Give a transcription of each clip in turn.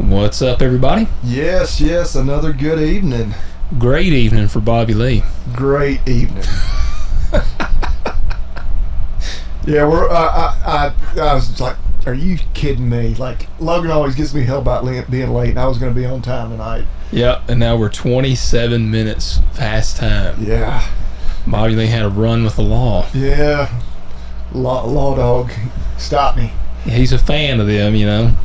What's up, everybody? Yes, another good evening. Great evening for Bobby Lee. Great evening. Yeah, I was like, are you kidding me? Like, Logan always gives me hell about being late, and I was going to be on time tonight. Yep, and now we're 27 minutes past time. Yeah. Bobby Lee had a run with the law. Yeah. Law dog. Stop me. He's a fan of them, you know.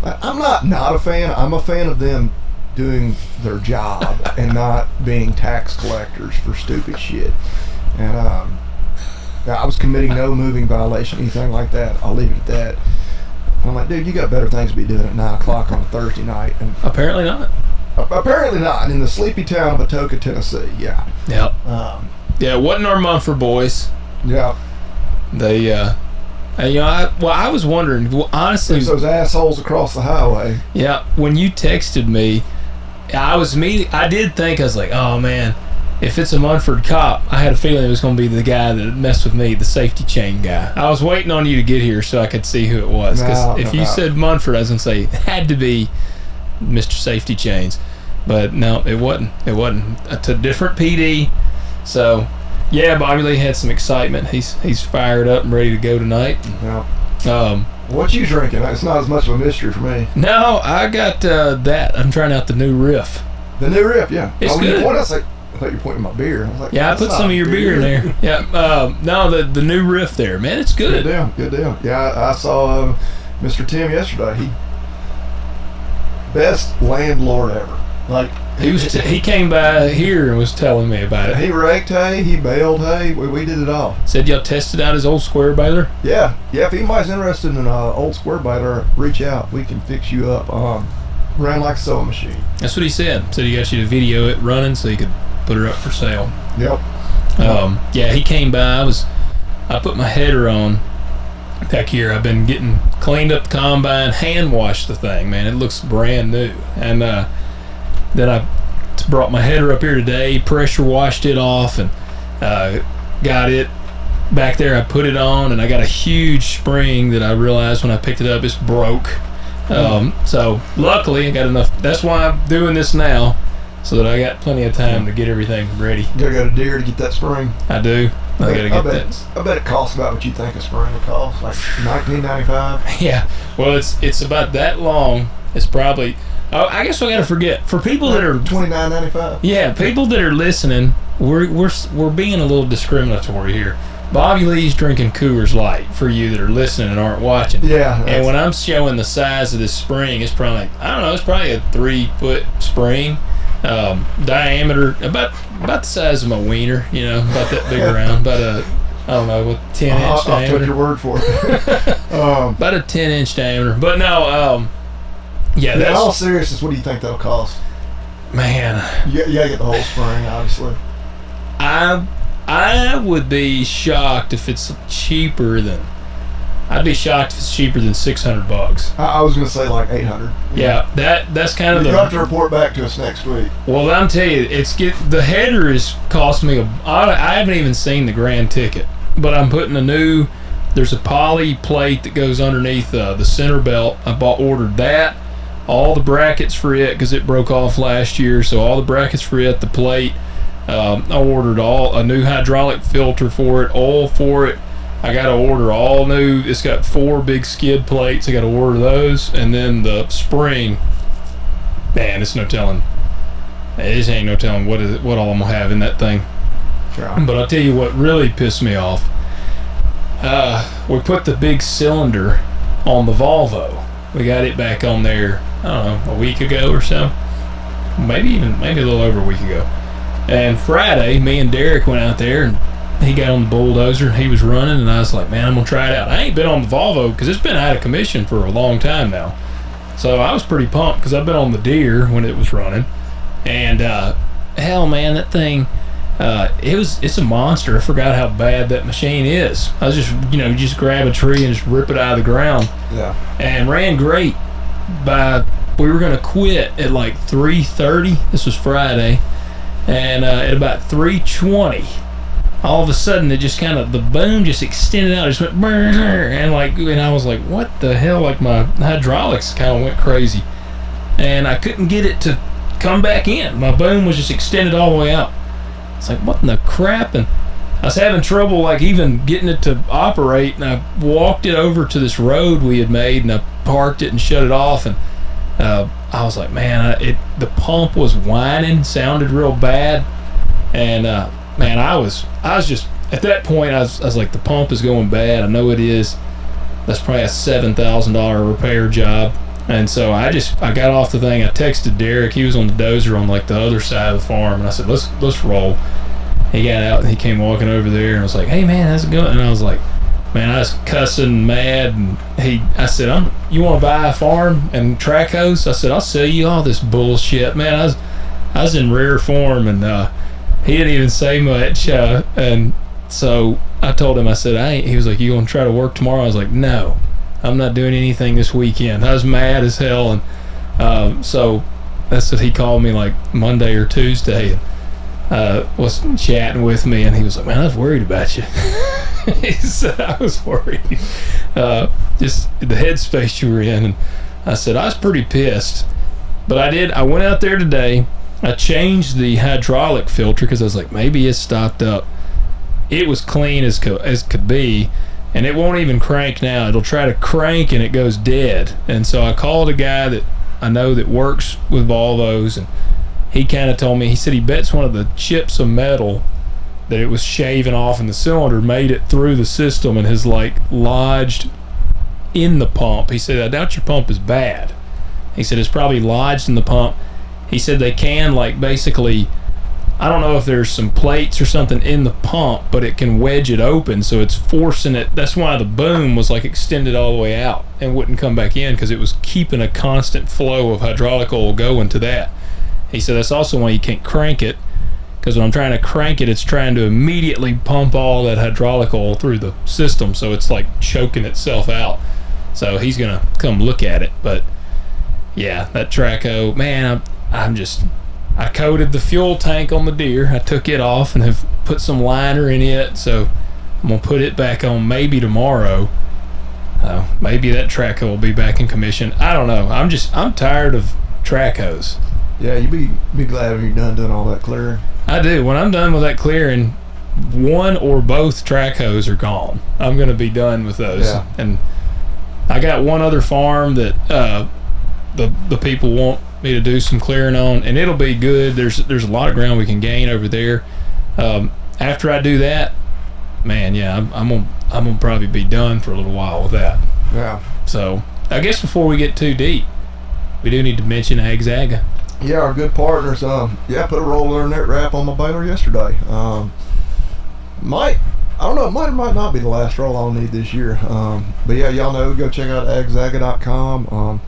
I'm not a fan. I'm a fan of them doing their job and not being tax collectors for stupid shit. And I was committing no moving violation, anything like that. I'll leave it at that. I'm like, dude, you got better things to be doing at 9 o'clock on a Thursday night. And apparently not. Apparently not. In the sleepy town of Atoka, Tennessee. Yeah. Yep. Yeah, it wasn't our Mumford boys. Yeah. They, I was wondering, honestly. There's those assholes across the highway. Yeah, when you texted me, I was like, oh man, if it's a Mumford cop, I had a feeling it was going to be the guy that messed with me, the safety chain guy. I was waiting on you to get here so I could see who it was. Because if you said Mumford, I was going to say it had to be Mr. Safety Chains. But no, it wasn't. It wasn't. It's a different PD. So, yeah, Bobby Lee had some excitement. He's fired up and ready to go tonight. Yeah. What you drinking? It's not as much of a mystery for me. No, I got that. I'm trying out the new riff. The new riff, yeah. It's good. I thought you were pointing my beer. I was like, yeah, I put some of your beer in there. Yeah. No, the new riff there, man. It's good. Good deal. Yeah, I saw Mr. Tim yesterday. He best landlord ever. Like he came by here and was telling me about it. He raked hay, he baled hay, we did it all. Said y'all tested out his old square baler? Yeah. If anybody's interested in an old square baler, reach out. We can fix you up. Ran like a sewing machine. That's what he said. Said he got you to video it running so he could put her up for sale. Yep. Yeah, he came by. I put my header on back here. I've been getting cleaned up the combine, hand washed the thing, man. It looks brand new. And then I brought my header up here today, pressure washed it off, and got it back there. I put it on, and I got a huge spring that I realized when I picked it up, it's broke. So luckily I got enough. That's why I'm doing this now, so that I got plenty of time to get everything ready. You gotta go to Deere to get that spring. I do. I gotta get that. I bet it costs about what you think a spring would cost, like $19.95. Yeah. Well, it's about that long. It's probably. I guess I gotta forget for people that are $29.95. Yeah, people that are listening, we're being a little discriminatory here. Bobby Lee's drinking Coors Light for you that are listening and aren't watching. Yeah. And when I'm showing the size of this spring, it's probably it's probably a 3-foot spring, diameter about the size of my wiener. You know, about that big around, about with 10-inch diameter. I'll take your word for it. About a 10-inch diameter, but no. Yeah, in all seriousness, what do you think that'll cost? Man, you gotta get the whole spring, obviously. I would be shocked if it's cheaper than. I'd be shocked if it's cheaper than $600. I was gonna say like $800. Yeah, that's kind of you have to report back to us next week. Well, I'm telling you, the header is cost me I haven't even seen the grand ticket, but I'm putting there's a poly plate that goes underneath the center belt. I ordered that. All the brackets for it because it broke off last year, so all the brackets for it, the plate. I ordered a new hydraulic filter for it, oil for it. I got to order all new. It's got 4 big skid plates. I got to order those, and then the spring. Man, it's no telling. This ain't no telling what all I'm gonna have in that thing. Sure. But I'll tell you what really pissed me off. We put the big cylinder on the Volvo. We got it back on there, I don't know, a week ago or so. Maybe a little over a week ago. And Friday, me and Derek went out there, and he got on the bulldozer. He was running, and I was like, man, I'm going to try it out. I ain't been on the Volvo because it's been out of commission for a long time now. So I was pretty pumped because I've been on the Deere when it was running. And hell, man, that thing, it's a monster. I forgot how bad that machine is. I was just grab a tree and just rip it out of the ground. Yeah. And ran great. We were gonna quit at like 3:30. This was Friday, and at about 3:20, all of a sudden it just the boom just extended out. It just went brrr, and I was like, what the hell? Like my hydraulics kind of went crazy. and I couldn't get it to come back in. My boom was just extended all the way out. It's like, what in the crap? And I was having trouble like even getting it to operate, and I walked it over to this road we had made, and I parked it and shut it off, and I was like, man, the pump was whining, sounded real bad, and man, I was just at that point I was like, the pump is going bad. I know it is. That's probably a $7,000 repair job. And so I got off the thing. I texted Derek. He was on the dozer on like the other side of the farm, and I said, let's roll. He got out and he came walking over there, and I was like, hey man, how's it going? And I was like, man, I was cussing mad, and I said, you want to buy a farm and track hose? I said, I'll sell you all this bullshit, man. I was in rare form, and he didn't even say much, and so I told him, I said, he was like, you gonna try to work tomorrow? I was like, no, I'm not doing anything this weekend. I was mad as hell, and so that's what he called me like Monday or Tuesday, and was chatting with me, and he was like, man, I was worried about you. He said, I was worried, just the headspace you were in. And I said, I was pretty pissed, but I went out there today. I changed the hydraulic filter because I was like, maybe it's stopped up. It was clean as could be, and it won't even crank now. It'll try to crank and it goes dead. And so I called a guy that I know that works with Volvos, and he kind of told me, he said he bets one of the chips of metal that it was shaving off in the cylinder made it through the system and has like lodged in the pump. He said, I doubt your pump is bad. He said it's probably lodged in the pump. He said they can like basically, I don't know if there's some plates or something in the pump, but it can wedge it open, so it's forcing it. That's why the boom was like extended all the way out and wouldn't come back in, because it was keeping a constant flow of hydraulic oil going to that. He said that's also why you can't crank it, because when I'm trying to crank it, it's trying to immediately pump all that hydraulic oil through the system, so it's like choking itself out. So he's gonna come look at it. But yeah, that Traco, man, I coated the fuel tank on the Deere. I took it off and have put some liner in it, so I'm gonna put it back on maybe tomorrow. Maybe that Traco will be back in commission. I don't know. I'm tired of Tracos. Yeah, you be glad when you're done doing all that clearing. I do. When I'm done with that clearing, one or both Tracos are gone. I'm gonna be done with those. Yeah. And I got one other farm that the people want me to do some clearing on, and it'll be good. There's a lot of ground we can gain over there. After I do that, man, yeah, I'm gonna probably be done for a little while with that. Yeah. So I guess before we get too deep, we do need to mention Agzaga. Yeah, our good partners. Put a roller net wrap on my baler yesterday. I don't know, it might or might not be the last roll I'll need this year. But yeah, y'all know, go check out agzaga.com.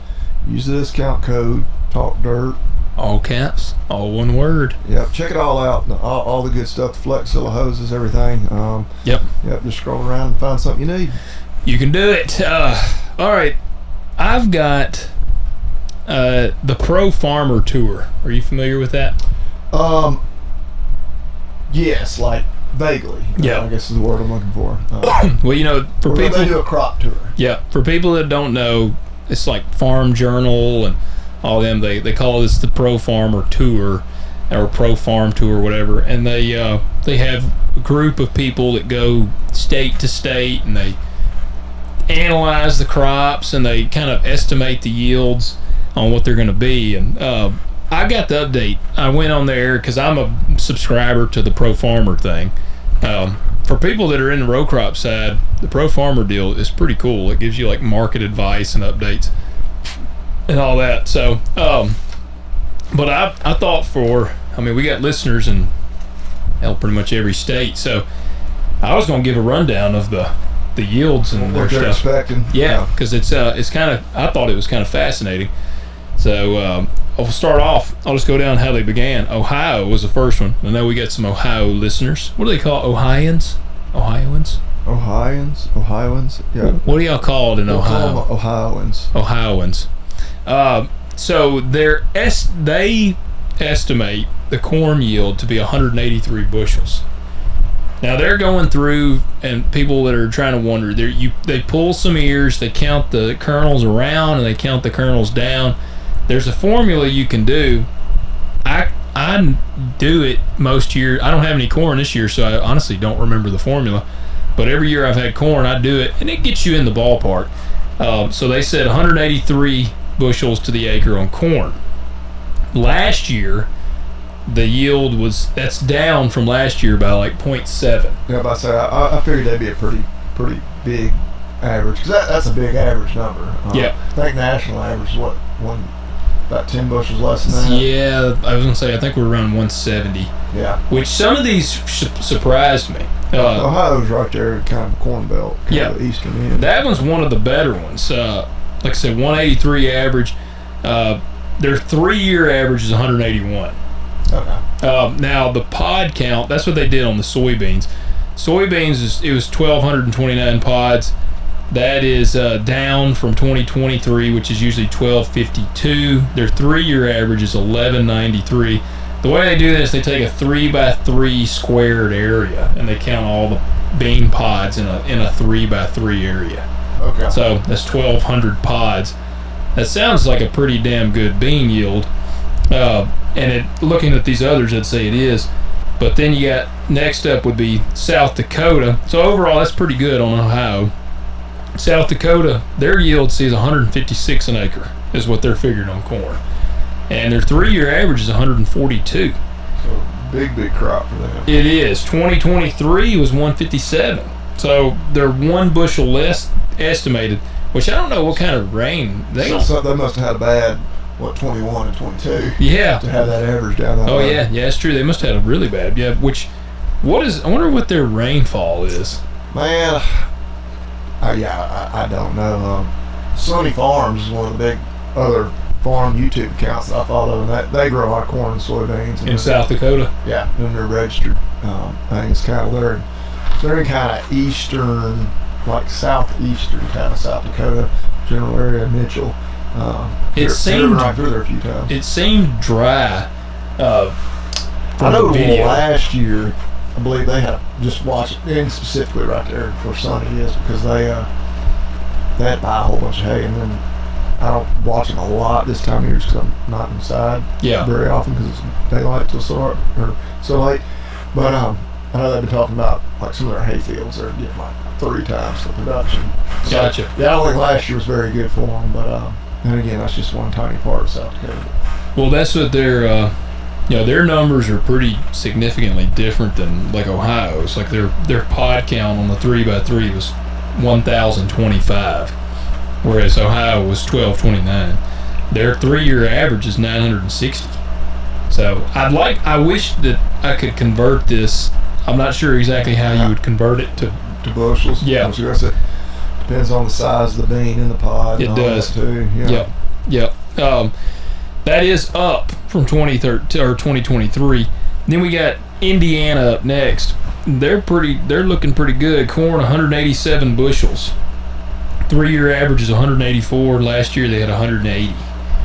Use the discount code Talk Dirt. All caps, all one word. Yeah, check it all out. All the good stuff, the Flexilla hoses, everything. Yep, just scroll around and find something you need. You can do it. All right, I've got the Pro Farmer Tour. Are you familiar with that? Yes, like vaguely. Yeah, I guess is the word I'm looking for. Well, you know, for people, they do a crop tour. Yeah, for people that don't know, it's like Farm Journal and all them. They call this the Pro Farmer Tour or Pro Farm Tour, whatever. And they have a group of people that go state to state, and they analyze the crops, and they kind of estimate the yields on what they're going to be. And I got the update. I went on there because I'm a subscriber to the Pro Farmer thing. For people that are in the row crop side, the Pro Farmer deal is pretty cool. It gives you like market advice and updates and all that. So, but I thought we got listeners in pretty much every state. So I was going to give a rundown of the yields and what their they're stuff. Expecting. Yeah, because it's kind of, I thought it was kind of fascinating. So I'll start off. I'll just go down how they began. Ohio was the first one. I know we got some Ohio listeners. What do they call Ohioans? Ohioans? Ohioans. Yeah. What do y'all call it in Ohio? Call them Ohioans. Ohioans. So they estimate the corn yield to be 183 bushels. Now they're going through, and people that are trying to wonder, they pull some ears, they count the kernels around, and they count the kernels down. There's a formula you can do. I do it most years. I don't have any corn this year, so I honestly don't remember the formula. But every year I've had corn, I do it, and it gets you in the ballpark. So they said 183 bushels to the acre on corn. Last year, the yield that's down from last year by like 0.7. Yeah, but I figured that'd be a pretty big average, because that's a big average number. Yeah. I think national average is what, about 10 bushels less than that? Yeah, I was going to say, I think we're around 170. Yeah. Which some of these surprised me. Ohio's right there, kind of corn belt, kind of the eastern end. That one's one of the better ones. Like I said, 183 average. Their 3-year average is 181. Okay. Now, the pod count, that's what they did on the soybeans. Soybeans, it was 1,229 pods. That is down from 2023, which is usually 1,252. Their 3-year average is 1,193. The way they do this, they take a 3x3 squared area, and they count all the bean pods in a 3x3 area. Okay. So that's 1,200 pods. That sounds like a pretty damn good bean yield. Looking at these others, I'd say it is. But then you got, next up would be South Dakota. So overall, that's pretty good on Ohio. South Dakota, their yield sees 156 an acre is what they're figuring on corn. And their 3-year average is 142. So big crop for them. It is. 2023 was 157. So they're 1 bushel less estimated, which I don't know what kind of rain they So they must have had a bad, 21 and 22. Yeah. To have that average down that Oh, low. yeah, it's true. They must have had a really bad. Yeah, I wonder what their rainfall is. Man, I don't know. Sunny Farms is one of the big other farm YouTube accounts that I follow, and they grow a lot of corn and soybeans. And In South Dakota? Yeah, and they're registered. I think it's kind of there. They're in kind of eastern, like southeastern kind of South Dakota, general area, Mitchell. It seemed right through there a few times. It seemed dry. I know last year, I believe they had just watched, and specifically right there where Sunny is, because they had to buy a whole bunch of hay, and then I don't watch them a lot this time of year because I'm not inside very often because it's daylight till so late. But I know they've been talking about like some of their hay fields. They're getting like 3 times the production. So, Gotcha. Yeah, I don't think last year was very good for them, but and again, that's just one tiny part of South Dakota. Well, that's what their numbers are pretty significantly different than like Ohio's. Like their pod count on the 3x3 was 1,025, whereas Ohio was 1,229. Their 3-year average is 960. So I wish that I could convert this. I'm not sure exactly how you would convert it to bushels. Yeah. Depends on the size of the bean in the pod. It does too. Yeah. Yep. That is up from 2023. Then we got Indiana up next. They're looking pretty good. Corn 187 bushels. 3-year average is 184. Last year they had 180.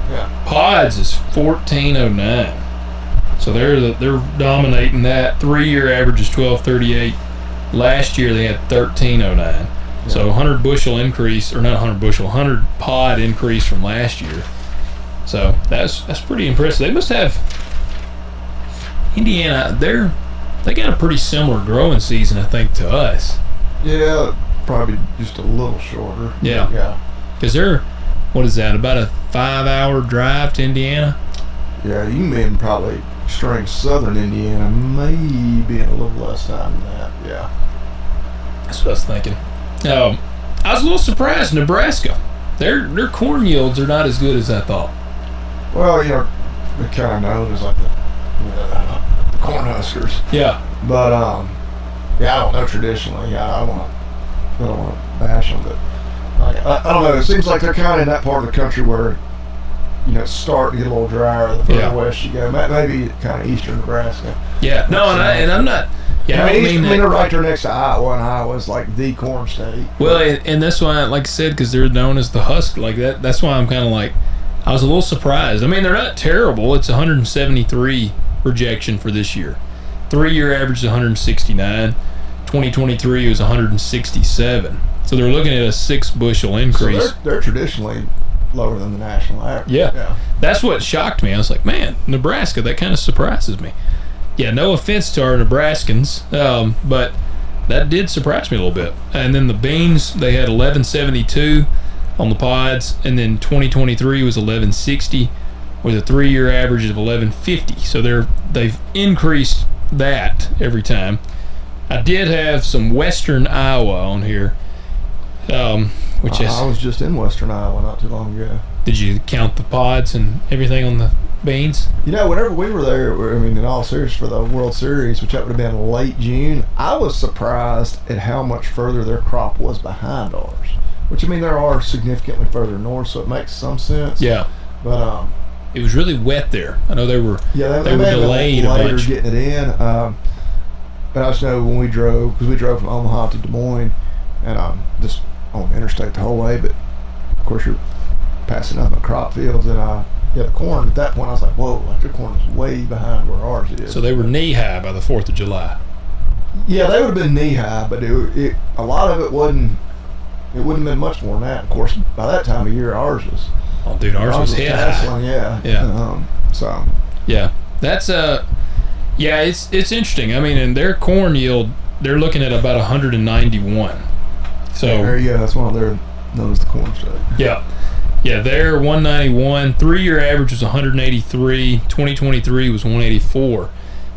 Yeah. Pods is 1409. So they're dominating that. 3-year average is 1238. Last year they had 1309. Yeah. So 100 bushel increase, or not 100 bushel, 100 pod increase from last year. So that's pretty impressive. They must have Indiana. They got a pretty similar growing season, I think, to us. Yeah, probably just a little shorter. Yeah. Because what is that? About a 5-hour drive to Indiana. Yeah, you mean probably extreme southern Indiana, maybe in a little less time than that. Yeah. That's what I was thinking. I was a little surprised. Nebraska, their corn yields are not as good as I thought. Well, they're kind of known as like the corn huskers. Yeah. But I don't know traditionally. I don't want to bash them, but I don't know. It seems like they're kind of in that part of the country where it's starting to get a little drier the further west you go. Maybe kind of eastern Nebraska. Yeah. No, and I'm not. Yeah, I mean they're right there next to Iowa, and Iowa's like the corn state. Well, and that's why, like I said, because they're known as the husk like that. That's why I'm kind of like, I was a little surprised. I mean, they're not terrible. It's 173 projection for this year. 3-year average is 169. 2023 was 167. So they're looking at a 6 bushel increase. So they're traditionally lower than the national average. Yeah. That's what shocked me. I was like, man, Nebraska, that kind of surprises me. Yeah, no offense to our Nebraskans, but that did surprise me a little bit. And then the beans, they had 1172 on the pods, and then 2023 was 1160 with a 3-year average of 1150. So they've increased that every time. I did have some Western Iowa on here, which is... I was just in Western Iowa not too long ago. Did you count the pods and everything on the beans? Whenever we were there, I mean, in all seriousness, for the World Series, which that would have been late June, I was surprised at how much further their crop was behind ours. Which, I mean, they are significantly further north, so it makes some sense. Yeah. But it was really wet there. I know they were they were may have delayed been a later bunch. getting it in. But I just know when we drove, because we drove from Omaha to Des Moines, and just on the interstate the whole way, but of course you're passing up the crop fields, and the corn at that point, I was like, whoa, like their corn is way behind where ours is. So they were knee-high by the 4th of July. Yeah, they would have been knee-high, but a lot of it wouldn't have been much more than that. Of course, by that time of year, ours was... Oh, dude, ours was head-high. Yeah. So... Yeah. That's, yeah, it's interesting. I mean, in their corn yield, they're looking at about 191. So... There you go. That's one of their... known as the corn state. Yeah. Yeah, they're 191. 3-year average was 183. 2023 was 184.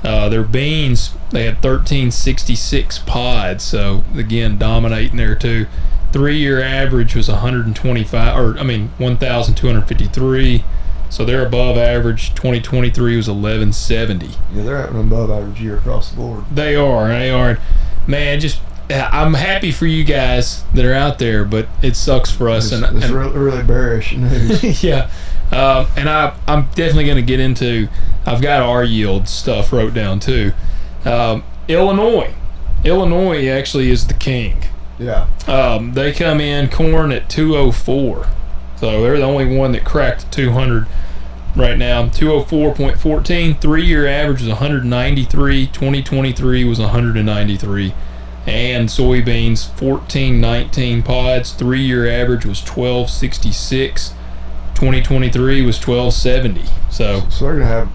Their beans, they had 1366 pods, so again, dominating there too. 3-year average was 1,253. So they're above average. 2023 was 1170. Yeah, they're having an above average year across the board. They are. Man, I'm happy for you guys that are out there, but it sucks for us. It's really bearish news. Yeah. And I'm definitely going to get into, I've got our yield stuff wrote down too. Illinois actually is the king. Yeah. They come in corn at 204. So they're the only one that cracked 200 right now. 204.14. 3-year average was 193. 2023 was 193. And soybeans, 1419 pods. 3-year average was 1266. 2023 was 1270. So they're gonna have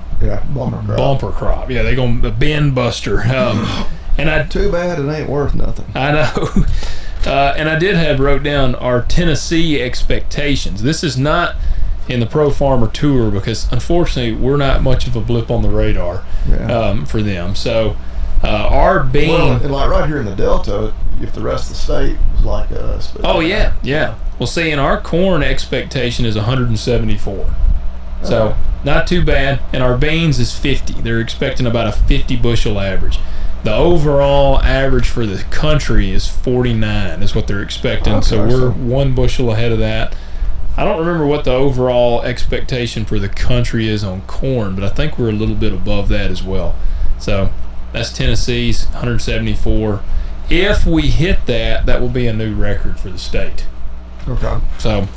bumper crop. Yeah, they're gonna bin buster. Too bad it ain't worth nothing. I know. And I did have wrote down our Tennessee expectations. This is not in the Pro Farmer Tour because unfortunately we're not much of a blip on the radar for them. So our bean. Well, and like right here in the Delta, if the rest of the state was like us. Oh yeah. Well, see, in our corn expectation is 174. So not too bad. And our beans is 50. They're expecting about a 50 bushel average. The overall average for the country is 49 is what they're expecting. Okay, so we're 1 bushel ahead of that. I don't remember what the overall expectation for the country is on corn, but I think we're a little bit above that as well. So that's Tennessee's 174. If we hit that, that will be a new record for the state. Okay. So,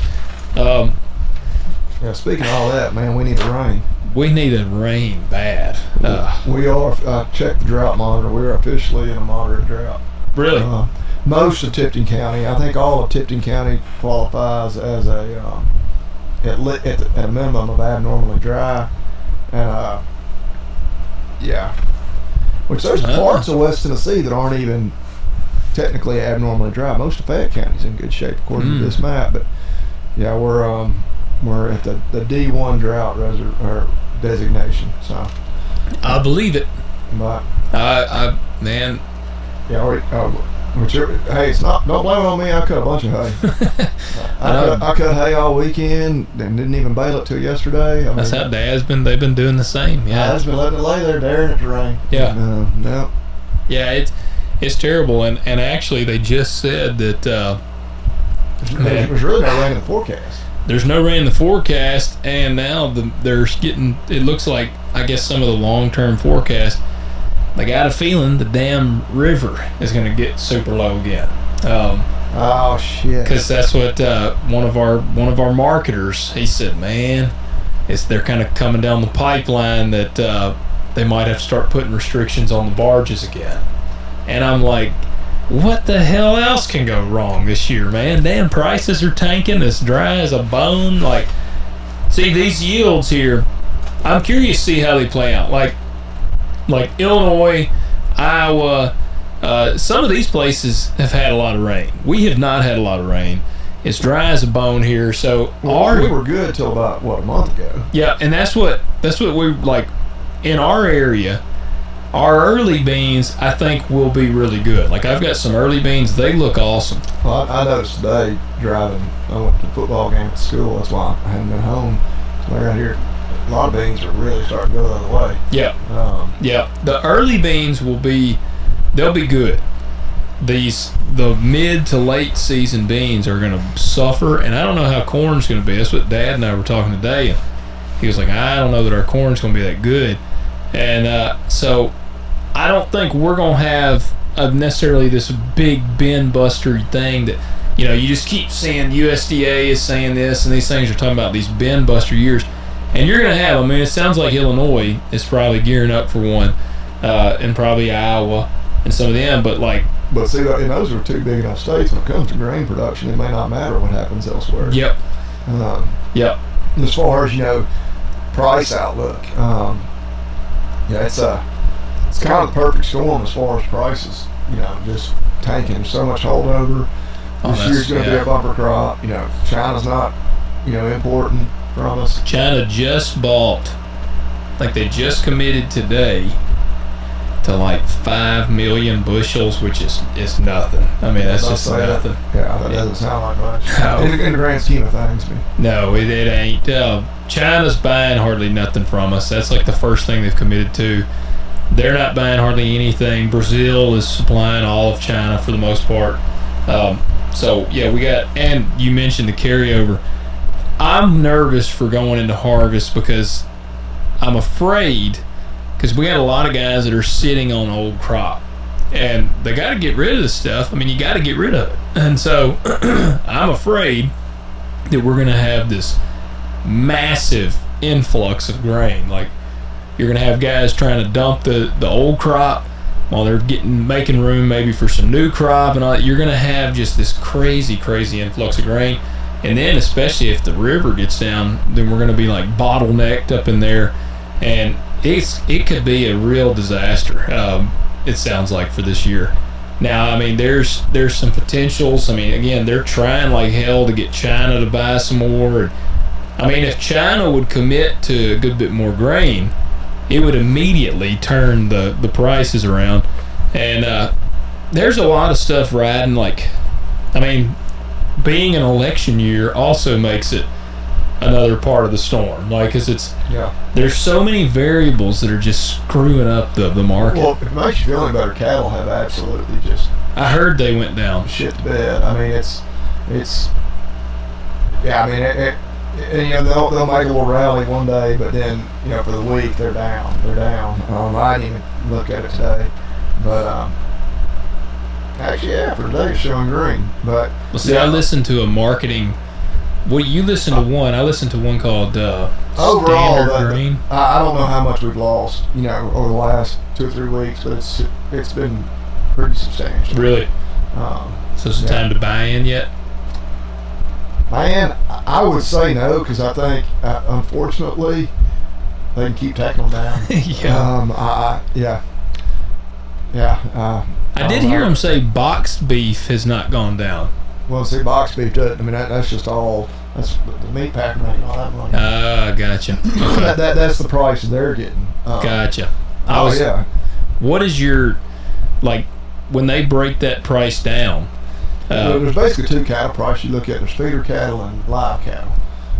speaking of all that, man, we need the rain. We need a rain bad. We are. Check the drought monitor. We're officially in a moderate drought. Really? Most of Tipton County. I think all of Tipton County qualifies as a at a minimum of abnormally dry, and which there's parts of West Tennessee that aren't even technically abnormally dry. Most of Fayette County's in good shape according to this map, but yeah, we're at the D1 drought designation. So I believe it. But man. Yeah. Hey, it's not. Don't blame it on me. I cut a bunch of hay. I cut hay all weekend and didn't even bale it till yesterday. That's how Dad's been. They've been doing the same. Yeah. Dad's been letting it lay there, daring it to rain. Yeah. No. Yeah. It's terrible, and actually they just said that there's really no rain in the forecast. There's no rain in the forecast, and now they're getting. It looks like, I guess, some of the long-term forecast. They got a feeling the damn river is going to get super low again. Oh shit! Because that's what one of our marketers, he said, man, they're kind of coming down the pipeline that they might have to start putting restrictions on the barges again. And I'm like, what the hell else can go wrong this year, man? Damn, prices are tanking, as dry as a bone. Like, see, these yields here, I'm curious to see how they play out. Like Illinois, Iowa, some of these places have had a lot of rain. We have not had a lot of rain. It's dry as a bone here, so we were good till about a month ago. Yeah, and that's what we like in our area. Our early beans, I think, will be really good. Like, I've got some early beans; they look awesome. Well, I noticed today driving. I went to the football game at school. That's why I hadn't been home. So around here, a lot of beans are really starting to go the other way. Yeah, yeah. The early beans they'll be good. The mid to late season beans are going to suffer, and I don't know how corn's going to be. That's what Dad and I were talking today, and he was like, I don't know that our corn's going to be that good. And so I don't think we're going to have necessarily this big bin buster thing that, you just keep seeing USDA is saying this, and these things are talking about these bin buster years. And you're going to have, it sounds like Illinois is probably gearing up for one, and probably Iowa and some of them, But see, and those are two big enough states. When it comes to grain production, it may not matter what happens elsewhere. Yep. Yep. As far as price outlook, it's kind of the perfect storm as far as prices. Just tanking. There's so much holdover. This year's going to be a bumper crop. China's not, importing from us. China just bought, they just committed today to 5 million bushels, which is nothing. That's just nothing. Yeah, that doesn't sound like much. No. In the grand scheme of things. No, it ain't. China's buying hardly nothing from us. That's the first thing they've committed to. They're not buying hardly anything. Brazil is supplying all of China for the most part. So, yeah, we got, and you mentioned the carryover. I'm nervous for going into harvest because I'm afraid, because we got a lot of guys that are sitting on old crop, and they got to get rid of this stuff. You got to get rid of it. And so I'm afraid that we're going to have this massive influx of grain. You're going to have guys trying to dump the old crop while they're making room maybe for some new crop and all that. You're going to have just this crazy influx of grain. And then especially if the river gets down, then we're going to be bottlenecked up in there, and it could be a real disaster. It sounds like for this year. Now, there's some potentials. Again, they're trying like hell to get China to buy some more. If China would commit to a good bit more grain, it would immediately turn the prices around. And there's a lot of stuff riding. Being an election year also makes it another part of the storm, because there's so many variables that are just screwing up the market. Well, if it makes you feel any better, cattle have absolutely just, I heard they went down shit to bed. They'll make a little rally one day, but then for the week they're down. I didn't even look at it today, but actually, for today it's showing green. But I listened to a marketing. Well, you listened to one. I listened to one called Standard Green. I don't know how much we've lost, over the last 2 or 3 weeks, but it's been pretty substantial. Really? So is it time to buy in yet? Man, I would say no, because I think, unfortunately, they can keep tacking them down. I did hear him say boxed beef has not gone down. Well, see, boxed beef doesn't. That's just all. That's the meat packer making all that money. Gotcha. That's the price they're getting. Gotcha. What is your, when they break that price down? There's basically 2 cattle prices you look at. There's feeder cattle and live cattle.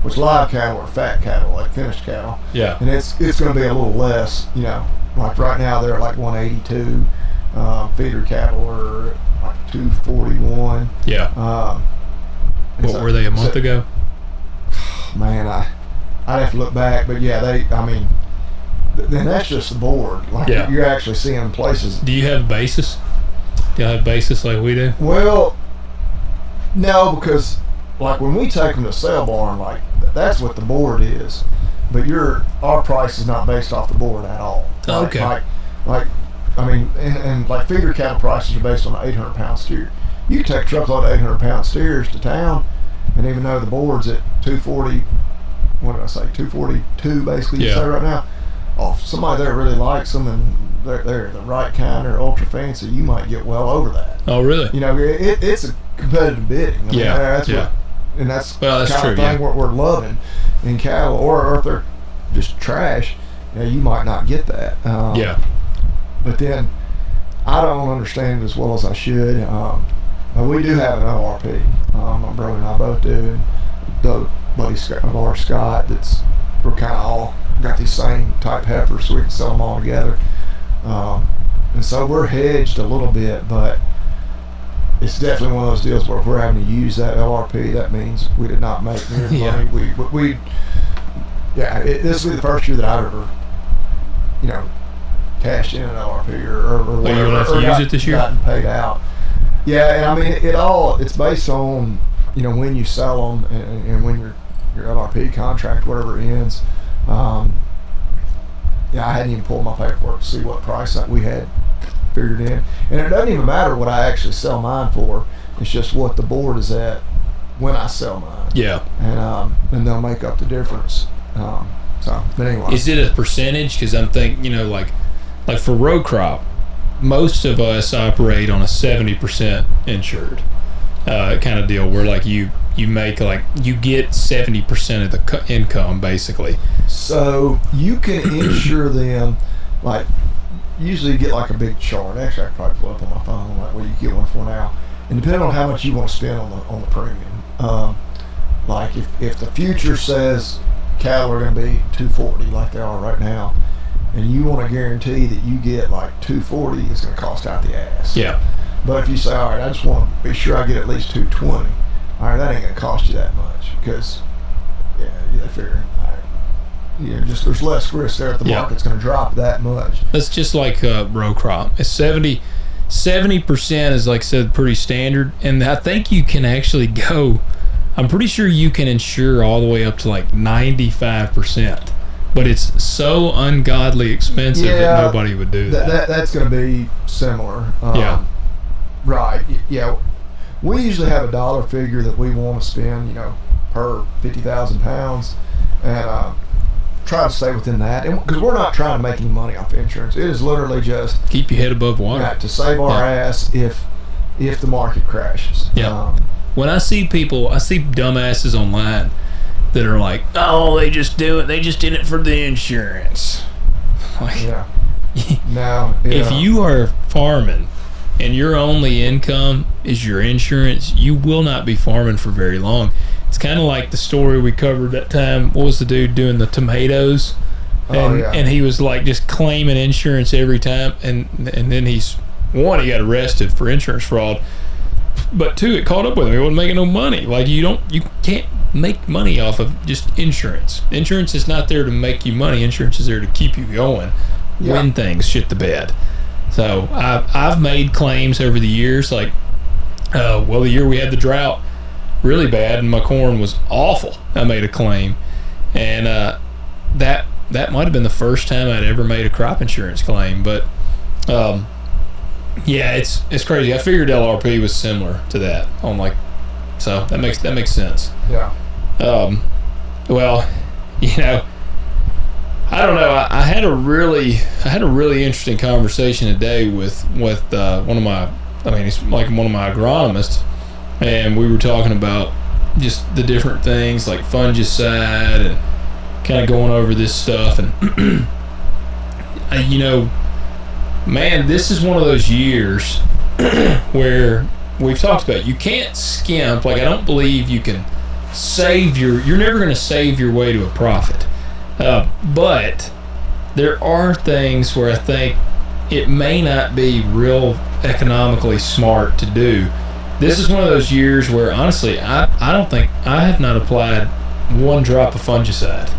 Which live cattle are fat cattle, like finished cattle. Yeah. And it's going to be a little less. Right now they're at 182. Feeder cattle are 241. Yeah. What were they a month ago? Man, I'd have to look back, but yeah, then that's just the board. You're actually seeing places. Do you have basis? Do you have basis like we do? Well, no, because when we take them to sale barn, that's what the board is. But our price is not based off the board at all. Okay. I mean, and like feeder cattle prices are based on an 800-pound steer. You can take a truckload of 800-pound steers to town, and even though the board's at 240, what did I say, 242 basically, you say right now, if somebody there really likes them and they're the right kind, they're ultra fancy, you might get well over that. Oh, really? You know, it's a competitive bidding. I mean, that's yeah. That's well, kind of thing we're loving in cattle, or if they're just trash, you know, you might not get that. Yeah. But then I don't understand it as well as I should. But we do have an ORP. My brother and I both do. And the buddy of ours, Scott, we're kind of all got these same type heifers, so we can sell them all together. And so we're hedged a little bit, but it's definitely one of those deals where if we're having to use that LRP, that means we did not make near the money. This will be the first year that I've ever, you know, cashed in an LRP or whatever. You're going to have to use it this year? Gotten paid out. Yeah, and I mean, it's based on, you know, when you sell them and when your LRP contract, whatever ends. I hadn't even pulled my paperwork to see what price we had figured in. And it doesn't even matter what I actually sell mine for. It's just what the board is at when I sell mine. Yeah. And they'll make up the difference. But anyway. Is it a percentage? Because I'm thinking, you know, like for row crop, most of us operate on a 70% insured kind of deal, where like you make you get 70% of the income basically. So you can insure them, like usually you get like a big chart. Actually, I could probably pull it up on my phone, like what you get one for now. And depending on how much you want to spend on the premium, like if the future says cattle are going to be 240 like they are right now, and you want to guarantee that you get like 240, it's going to cost out the ass. Yeah. But if you say, all right, I just want to be sure I get at least 220, all right, that ain't going to cost you that much, because they figure, all right, just there's less risk there if the market's going to drop that much. That's just like row crop. It's 70% is, like I said, pretty standard, and I think you can actually go. I'm pretty sure you can insure all the way up to like 95%. But it's so ungodly expensive that nobody would do that. That's going to be similar. Right. Yeah. We usually have a dollar figure that we want to spend, you know, per 50,000 pounds, and try to stay within that. Because we're not trying to make any money off insurance. It is literally just keep your head above water. To save our ass if the market crashes. Yeah. When I see dumbasses online that are like, oh, they just did it for the insurance. Like, if you are farming and your only income is your insurance, you will not be farming for very long. It's kind of like the story we covered that time. What was the dude doing the tomatoes? And he was like just claiming insurance every time, and then he got arrested for insurance fraud, but two, it caught up with him. He wasn't making no money. Like you can't make money off of just insurance. Insurance is not there to make you money. Insurance is there to keep you going when things shit the bed. So I've made claims over the years, like the year we had the drought really bad and my corn was awful, I made a claim, and that might have been the first time I'd ever made a crop insurance claim. But it's crazy. I figured LRP was similar to that on so that makes sense. Yeah. Well, you know, I don't know. I had a really interesting conversation today with one of my agronomists, and we were talking about just the different things like fungicide and kind of going over this stuff. And you know, man, this is one of those years where we've talked about you can't skimp. Like, I don't believe you can you're never going to save your way to a profit. But there are things where I think it may not be real economically smart to do. This is one of those years where, honestly, I don't think I have not applied one drop of fungicide.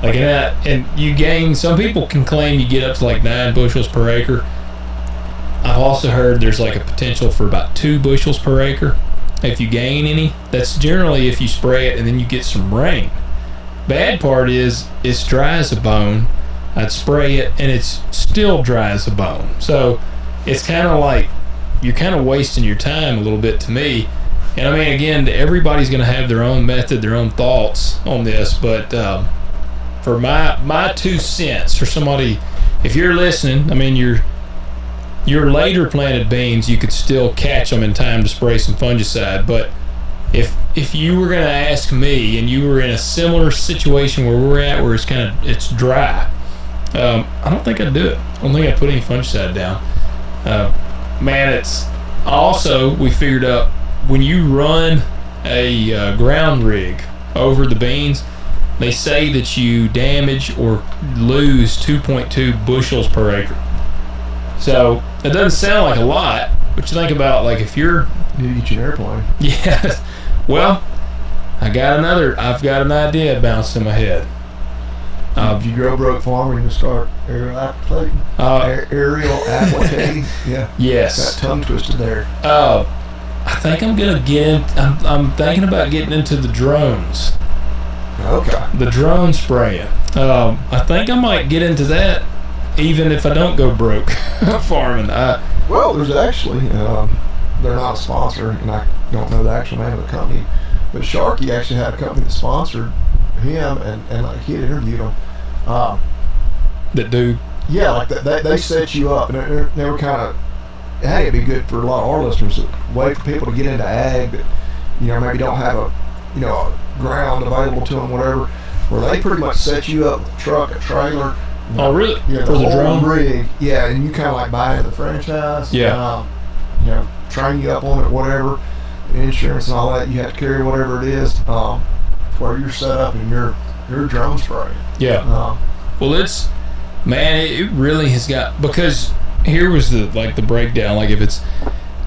Like, and you gain, some people can claim you get up to like 9 bushels per acre. I've also heard there's like a potential for about 2 bushels per acre if you gain any. That's generally if you spray it and then you get some rain. Bad part is it's dry as a bone. I'd spray it, and it's still dry as a bone. So it's kind of like you're kind of wasting your time a little bit to me. And I mean, again, everybody's going to have their own method, their own thoughts on this. But for my 2 cents, for somebody, if you're listening, I mean, your later planted beans, you could still catch them in time to spray some fungicide. But if you were going to ask me, and you were in a similar situation where we're at, where it's dry, I don't think I'd do it. I don't think I'd put any fungicide down. Man, it's also, we figured out, when you run a ground rig over the beans, they say that you damage or lose 2.2 bushels per acre. So it doesn't sound like a lot, but you think about, like, if you're... You eat your airplane. Yeah. Well, I've got an idea bounced in my head. If you grow broke farmer, you can start aerial applicating. Aerial applicating. Yeah. Yes. Got tongue twisted there. I think I'm gonna get in. I'm thinking about getting into the drones. Okay. The drone spraying. I think I might get into that, even if I don't go broke farming. Well, there's actually, they're not a sponsor, and I don't know the actual name of the company, but Sharky actually had a company that sponsored him, and like, he had interviewed him. That do. Yeah, like they set you up, and they were kind of, hey, it'd be good for a lot of our listeners, a way for people to get into ag that, maybe don't have a ground available to them, whatever, where they pretty much set you up with a truck, a trailer. Oh, really? Yeah, for the drone rig. Yeah, and you kind of like buy into the franchise. Yeah. Train you up on it, whatever, insurance and all that. You have to carry whatever it is. Where you're set up and your drone spraying. Yeah. Well, it really has got, because here was the breakdown. Like, if it's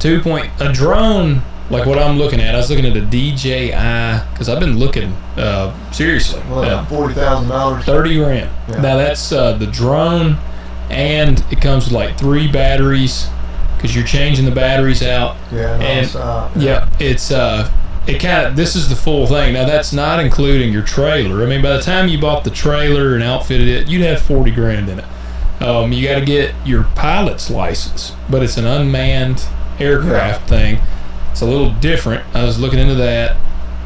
a drone, like what I'm looking at, I was looking at a DJI, because I've been looking seriously. Well, $40,000. 30 grand. Yeah. Now that's the drone, and it comes with like 3 batteries, because you're changing the batteries out. Yeah. And it's this is the full thing. Now that's not including your trailer. I mean, by the time you bought the trailer and outfitted it, you'd have 40 grand in it. You got to get your pilot's license, but it's an unmanned aircraft thing. It's a little different. I was looking into that.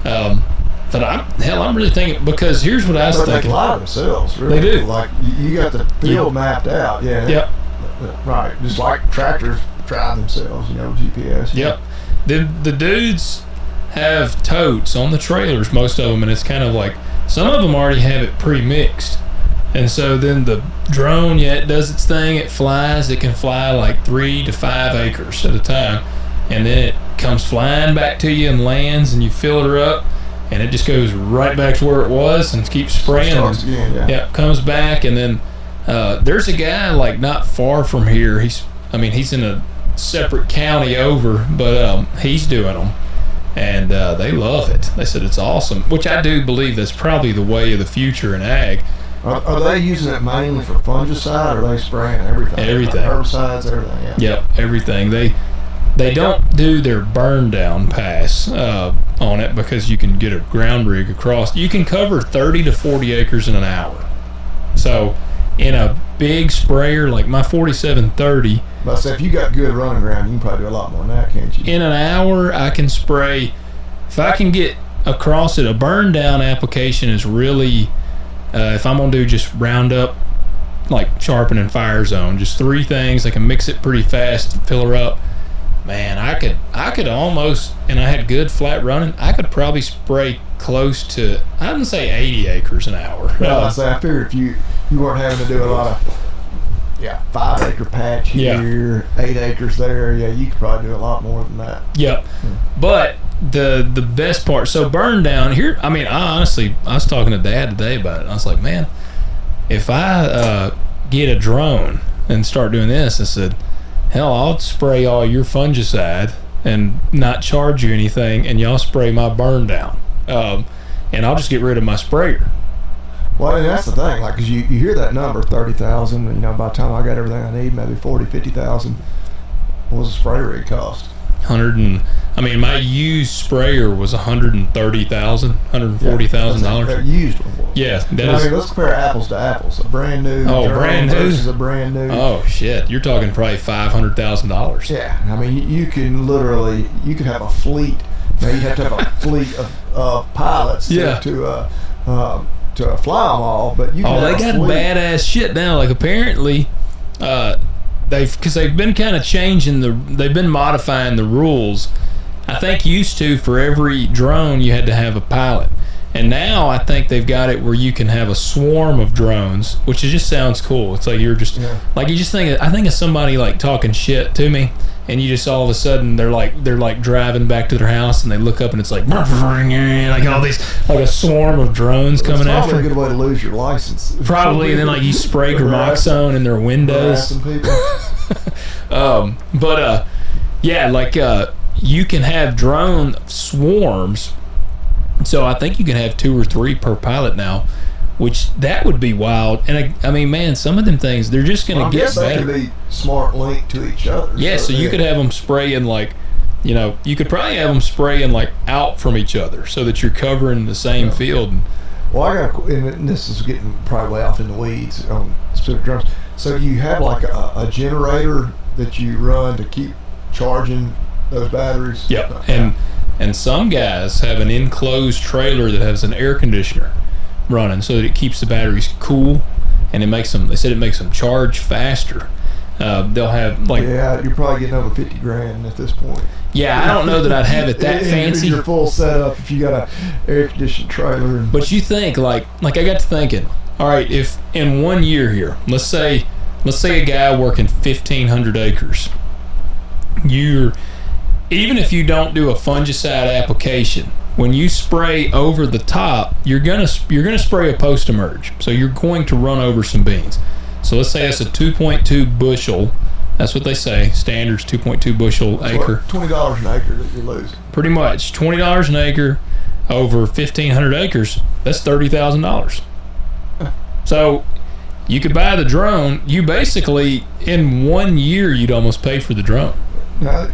But I'm really thinking, because here's what I was thinking. They fly themselves, really. They do. Like, you got the field mapped out. Yeah. Yep. Right. Just like tractors drive themselves, GPS. Yep. The dudes have totes on the trailers, most of them, and it's kind of like, some of them already have it pre-mixed. And so then the drone, it does its thing, it flies, it can fly like 3 to 5 acres at a time, and then it comes flying back to you and lands, and you fill her up, and it just goes right back to where it was and keeps spraying. Comes back, and then there's a guy like not far from here. He's in a separate county over, but he's doing them, and they love it. They said it's awesome, which I do believe that's probably the way of the future in ag. Are they using it mainly for fungicide, or are they spraying everything? Everything. Herbicides, everything. Yeah. Yep, everything. They don't do their burn down pass on it, because you can get a ground rig across. You can cover 30 to 40 acres in an hour. So in a big sprayer like my 4730, but so if you got good running ground, you can probably do a lot more than that, can't you? In an hour, I can spray. If I can get across it, a burn down application is really, if I'm gonna do just Roundup, like sharpen and fire zone, just 3 things. I can mix it pretty fast and fill her up. Man, I could almost, and I had good flat running, I could probably spray close to, I wouldn't say 80 acres an hour. I figured if you weren't having to do a lot of 5 acre patch here, 8 acres there, you could probably do a lot more than that. Yep. But the best part, so burn down here, I was talking to Dad today about it, and I was like, man, if I get a drone and start doing this, I said, hell, I'll spray all your fungicide and not charge you anything, and y'all spray my burn down, and I'll just get rid of my sprayer. Well, and that's the thing, like, because you hear that number, 30,000, by the time I got everything I need, maybe 40, 50,000. What does a spray rig cost? My used sprayer was $130,000. That used one. Yeah, let's compare apples to apples. A brand new versus a brand new. Oh shit, you're talking probably $500,000. Yeah, you can literally have a fleet. Now you have to have a fleet of pilots to fly them all, but you can they got badass shit now. Like apparently, they've been kind of they've been modifying the rules. I think used to, for every drone you had to have a pilot, and now I think they've got it where you can have a swarm of drones, which just sounds cool. It's like you're just like you just think. I think of somebody like talking shit to me, and you just all of a sudden they're like driving back to their house, and they look up and it's like all these like a swarm of drones coming after. Probably a good way to lose your license. Probably, and then like you spray Gramoxone in their windows. You can have drone swarms. So I think you can have 2 or 3 per pilot now, which that would be wild. And man, some of them things, they're just going to get better. They can be smart linked to each other. Yeah, so you could have them spraying you could probably have them spraying out from each other so that you're covering the same field. Well, and this is getting probably way off in the weeds on specific drones. So you have like a generator that you run to keep charging those batteries. Yep, and some guys have an enclosed trailer that has an air conditioner running so that it keeps the batteries cool, and they said it makes them charge faster. They'll have you're probably getting over $50,000 at this point. Yeah, I don't know that I'd have it that fancy. Your full setup if you got a air conditioned trailer. But you think like I got to thinking, all right, if in 1 year here, let's say a guy working 1,500 acres, even if you don't do a fungicide application, when you spray over the top, you're gonna spray a post-emerge. So you're going to run over some beans. So let's say it's a 2.2 bushel. That's what they say. Standards 2.2 bushel acre. $20 an acre that you're losing. Pretty much $20 an acre over 1,500 acres. That's $30,000. So you could buy the drone. You basically in 1 year you'd almost pay for the drone. Now,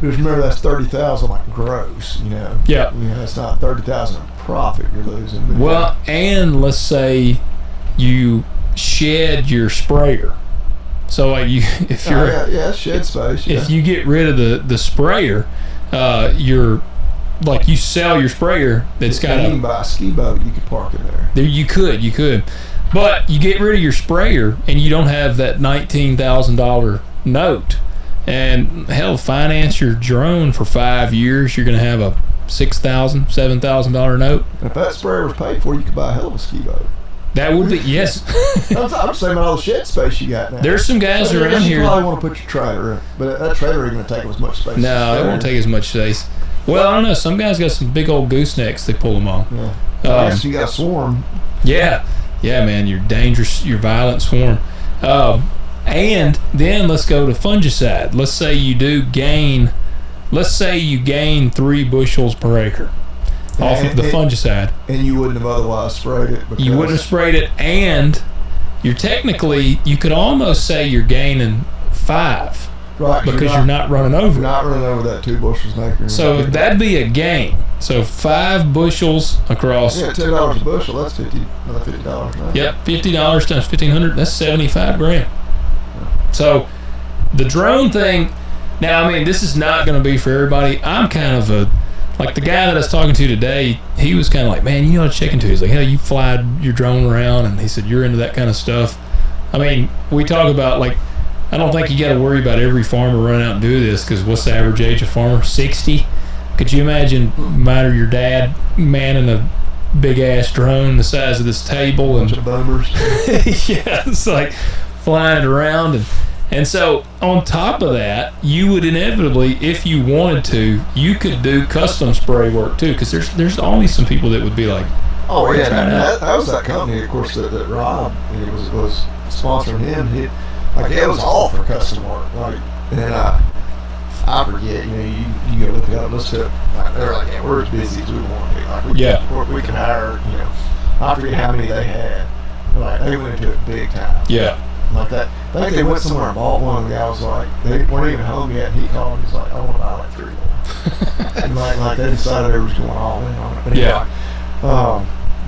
just remember that's $30,000 like gross, Yeah. It's not $30,000 in profit you're losing. Well, and let's say you shed your sprayer. So if you're shed space. If you get rid of the sprayer, you sell your sprayer. That's got you can buy a ski boat. You could park in there. You could, but you get rid of your sprayer and you don't have that $19,000 note. And hell, finance your drone for 5 years, you're going to have a $6,000, $7,000 note. And if that sprayer was paid for, you could buy a hell of a ski boat. That would be, yes. I'm saying about all the shed space you got now. There's some guys around here. You probably want to put your trailer in, but that trailer ain't going to take as much space. No, it won't take as much space. Well, I don't know. Some guys got some big old goosenecks they pull them on. Yeah. I guess you got a swarm. Yeah, man, you're dangerous, you're violent swarm. And then let's go to fungicide. Let's say you gain 3 bushels per acre off of the fungicide. And you wouldn't have otherwise sprayed it. You wouldn't have sprayed it, and you could almost say you're gaining 5. Right. Because you're not running over. You're not running over that 2 bushels an acre. So that'd be a gain. So 5 bushels across. Yeah, $10 a bushel. That's $50. Right? Yep, $50 times 1,500. That's $75,000. So the drone thing. Now, this is not going to be for everybody. I'm kind of like the guy that I was talking to today. He was kind of like, man, you know what to check into. He's like, hell, you fly your drone around, and he said you're into that kind of stuff. We talk about I don't think you got to worry about every farmer running out and do this, because what's the average age of farmer? 60. Could you imagine mine or your dad manning a big ass drone the size of this table and bunch of boomers? Yeah, it's like flying around, and so on top of that, you would inevitably, if you wanted to, you could do custom spray work too, because there's always some people that would be like, oh yeah, that was that company, of course, that Rob was sponsoring him. It was all for custom work. And I forget, you go look it up, listen to it. They're like, yeah, we're as busy as we want to be. We can hire, I forget how many they had. They went into it big time. Yeah. like that. I think they went somewhere and bought one. And the guy was like, they weren't even home yet. And he called and he's like, I want to buy like 3 more. And like they decided they was going all in on it. But anyway,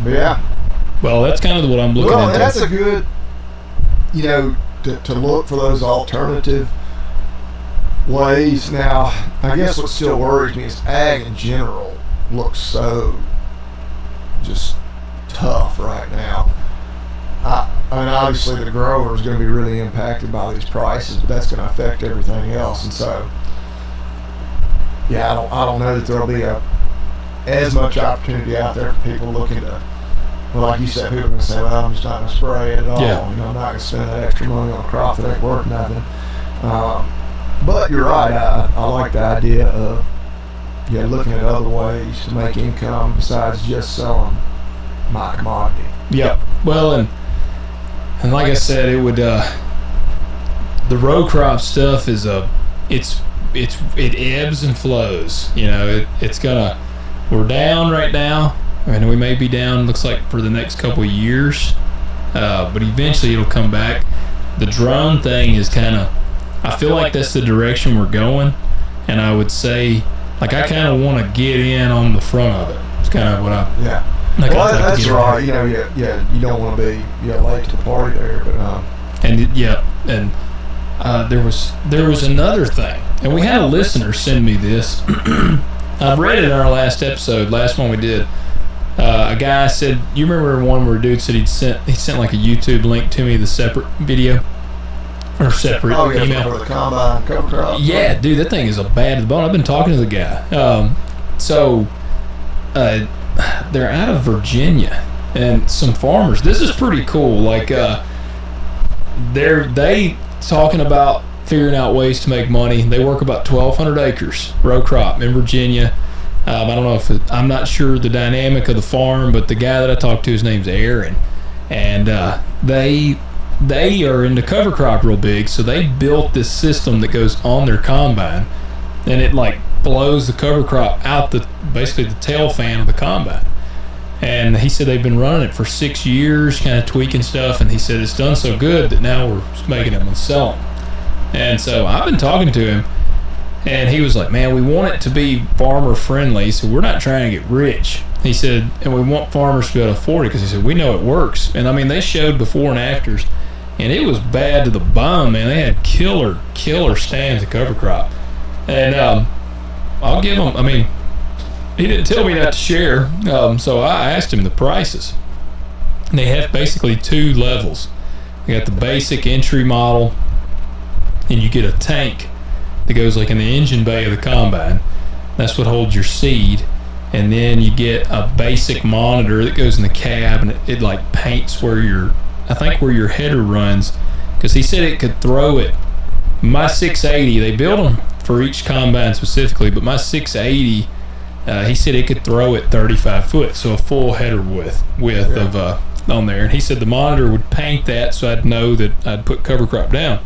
but yeah. Well, that's kind of what I'm looking Well, into. and that's a good, you know, to look for those alternative ways. Now, I guess what still worries me is ag in general looks so just tough right now. I mean, obviously the grower is going to be really impacted by these prices, but that's going to affect everything else. And so, yeah, I don't know that there'll be as much opportunity out there for people looking to. Well, like you said, people are going to say, well, I'm just not going to spray it at all. Yeah. You know, I'm not going to spend that extra money on a crop that ain't worth nothing. But you're right. I like the idea of looking at other ways to make income besides just selling my commodity. Yep. Well, and like I said, it would the row crop stuff is it ebbs and flows. You know, we're down right now. And we may be down, looks like, for the next couple of years. But eventually it'll come back. The drone thing is kind of, I feel like that's the direction we're going. And I would say, like, I kind of want to get in on the front of it. It's kind of what I... Yeah. Like, well, that's right. You know, you don't want to be late to the party there. But there was another thing. And we had a listener send me this. I read it in our last one we did. A guy said, you remember one where a dude said he sent like a YouTube link to me, the separate video or separate email for the combine cover crop. Yeah, dude, that thing is a bad to the bone. I've been talking to the guy. They're out of Virginia, and some farmers. This is pretty cool. Like they talking about figuring out ways to make money. They work about 1,200 acres row crop in Virginia. I don't know I'm not sure the dynamic of the farm, but the guy that I talked to, his name's Aaron, and they are into cover crop real big. So they built this system that goes on their combine, and it like blows the cover crop out basically the tail fan of the combine. And he said they've been running it for 6 years, kind of tweaking stuff, and he said it's done so good that now we're making them and selling them. And so I've been talking to him. And he was like, man, we want it to be farmer friendly, so we're not trying to get rich. He said, and we want farmers to be able to afford it, because he said, we know it works. And I mean, they showed before and afters, and it was bad to the bone, man. They had killer stands of cover crop. And I'll give him, I mean, he didn't tell me not to share, so I asked him the prices. And they have basically 2 levels. You got the basic entry model, and you get a tank that goes like in the engine bay of the combine. That's what holds your seed. And then you get a basic monitor that goes in the cab, and it like paints where your header runs, because he said it could throw it. My 680, they build them for each combine specifically, but my 680, he said it could throw it 35 foot, so a full header width of on there. And he said the monitor would paint that, so I'd know that I'd put cover crop down.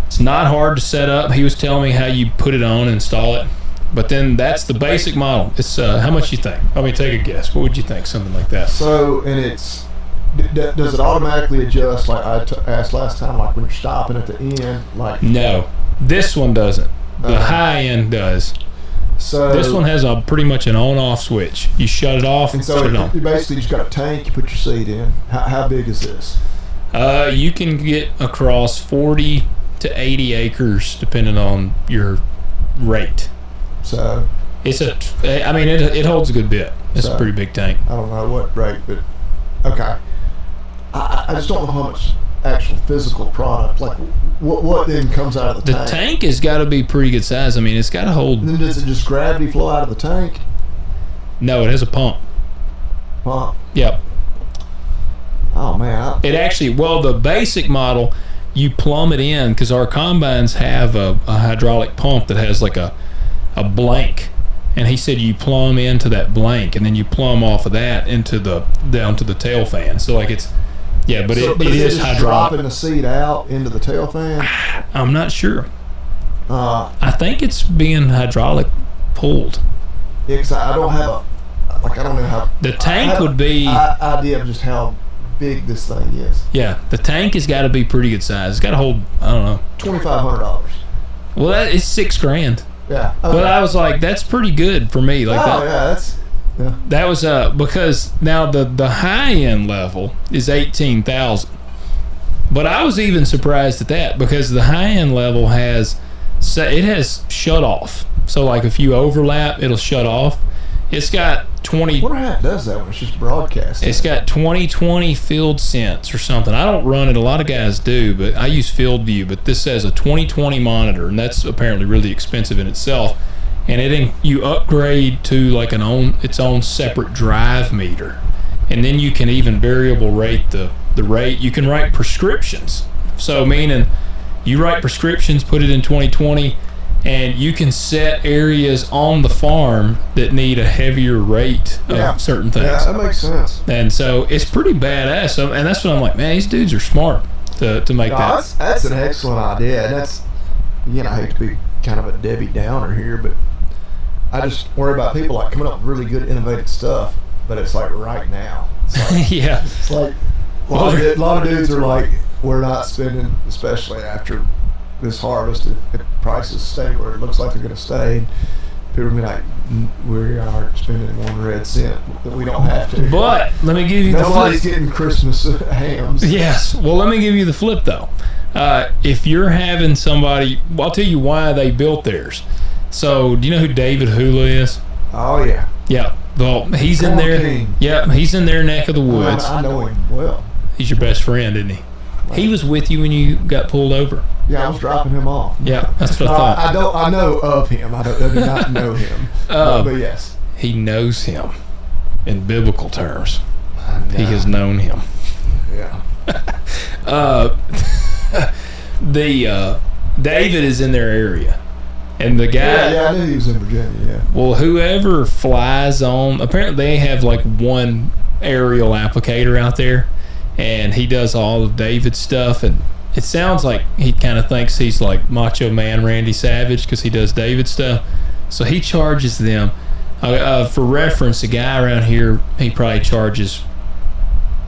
It's not hard to set up. He was telling me how you put it on and install it. But then that's the basic model. It's how much you think? Let me take a guess. What would you think? Something like that. So, and does it automatically adjust, like I asked last time, like when you're stopping at the end? Like no, this one doesn't. The high end does. So this one has pretty much an on-off switch. You shut it off and so shut it on. You basically just got a tank. You put your seed in. How big is this? You can get across 40 to 80 acres depending on your rate. So it holds a good bit. It's a pretty big tank. I don't know what rate, but okay. I just don't know how much actual physical product, like what then comes out of the tank. The tank has got to be pretty good size. I mean, it's got to hold. And then does it just gravity flow out of the tank? No, it has a pump. Pump? Yep. Oh man. The basic model, you plumb it in, because our combines have a hydraulic pump that has like a blank, and he said you plumb into that blank, and then you plumb off of that down to the tail fan. So like it's it is hydraulic. Dropping the seed out into the tail fan? I'm not sure. I think it's being hydraulic pulled. Yeah, because I don't know how the tank would be idea of just how big this thing is. Yeah, the tank has got to be pretty good size. It's got to hold, I don't know. $2,500. Well, that is $6,000. Yeah. Okay. But I was like, that's pretty good for me. Like that was because now the high end level is 18,000. But I was even surprised at that because the high end level has shut off. So like if you overlap, it'll shut off. It's got 20. I wonder how it does that when it's just broadcasting. It's got 20/20 field sense or something. I don't run it. A lot of guys do, but I use Field View. But this has a 20/20 monitor, and that's apparently really expensive in itself. And you upgrade to like its own separate drive meter, and then you can even variable rate the rate. You can write prescriptions. So meaning you write prescriptions, put it in 20/20. And you can set areas on the farm that need a heavier rate of certain things. Yeah, that makes sense. And so it's pretty badass. So, and that's what I'm like, man, these dudes are smart to make that. That's an excellent idea. And that's, I hate to be kind of a Debbie Downer here, but I just worry about people like coming up with really good, innovative stuff, but it's like right now. It's like, yeah. It's like a lot of dudes are like, we're not spending, especially after this harvest, if prices stay where it looks like they're going to stay, people will be like, we aren't spending 1 red cent that we don't have to. But let me give you nobody's getting Christmas hams. Yes. Well, let me give you the flip though. If you're having somebody, I'll tell you why they built theirs. So do you know who David Hula is? Oh yeah. Yeah. Well, he's in there. King. Yeah, he's in their neck of the woods. I know him well. He's your best friend, isn't he? He was with you when you got pulled over. Yeah, I was dropping him off. Yeah, that's what I thought. I know of him. I do not know him. But yes, he knows him. In biblical terms, he has known him. Yeah. David is in their area, and the guy. Yeah, I knew he was in Virginia. Yeah. Well, whoever flies on, apparently they have like one aerial applicator out there. And he does all of David's stuff, and it sounds like he kind of thinks he's like Macho Man Randy Savage because he does David's stuff. So he charges them. For reference, a guy around here, he probably charges,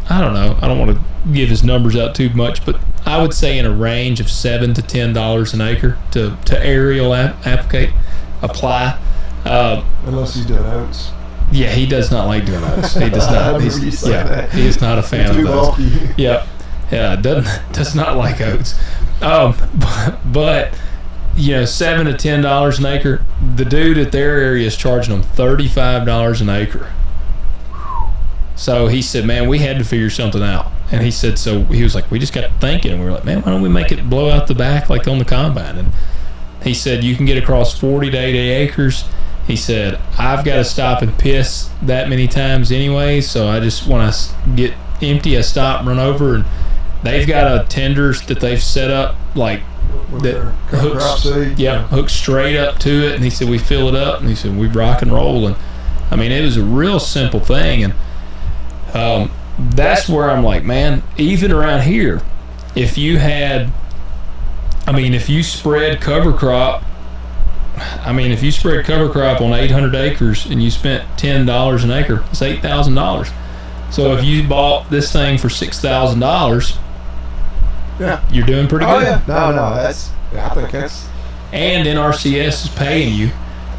I don't know, I don't want to give his numbers out too much, but I would say in a range of $7 to $10 an acre to aerial apply. Unless he's doing oats. Yeah, he does not like doing those. He does not. He is not a fan of those. Yeah, does not like oats. But $7 to $10 an acre. The dude at their area is charging them $35 an acre. So he said, man, we had to figure something out. And he said, so he was like, we just got thinking, and we were like, man, why don't we make it blow out the back like on the combine? And he said, you can get across 40 to 80 acres. He said, I've got to stop and piss that many times anyway, so I just want to get empty, I stop and run over, and they've got tenders that they've set up like that hooks straight up to it, and he said, we fill it up, and he said, we rock and roll, and I mean, it was a real simple thing, and that's where I'm like, man, even around here, if you spread cover crop, if you spread cover crop on 800 acres and you spent $10 an acre, it's $8,000. So if you bought this thing for $6,000, you're doing pretty good. Yeah. No, I think that's. And NRCS is paying you.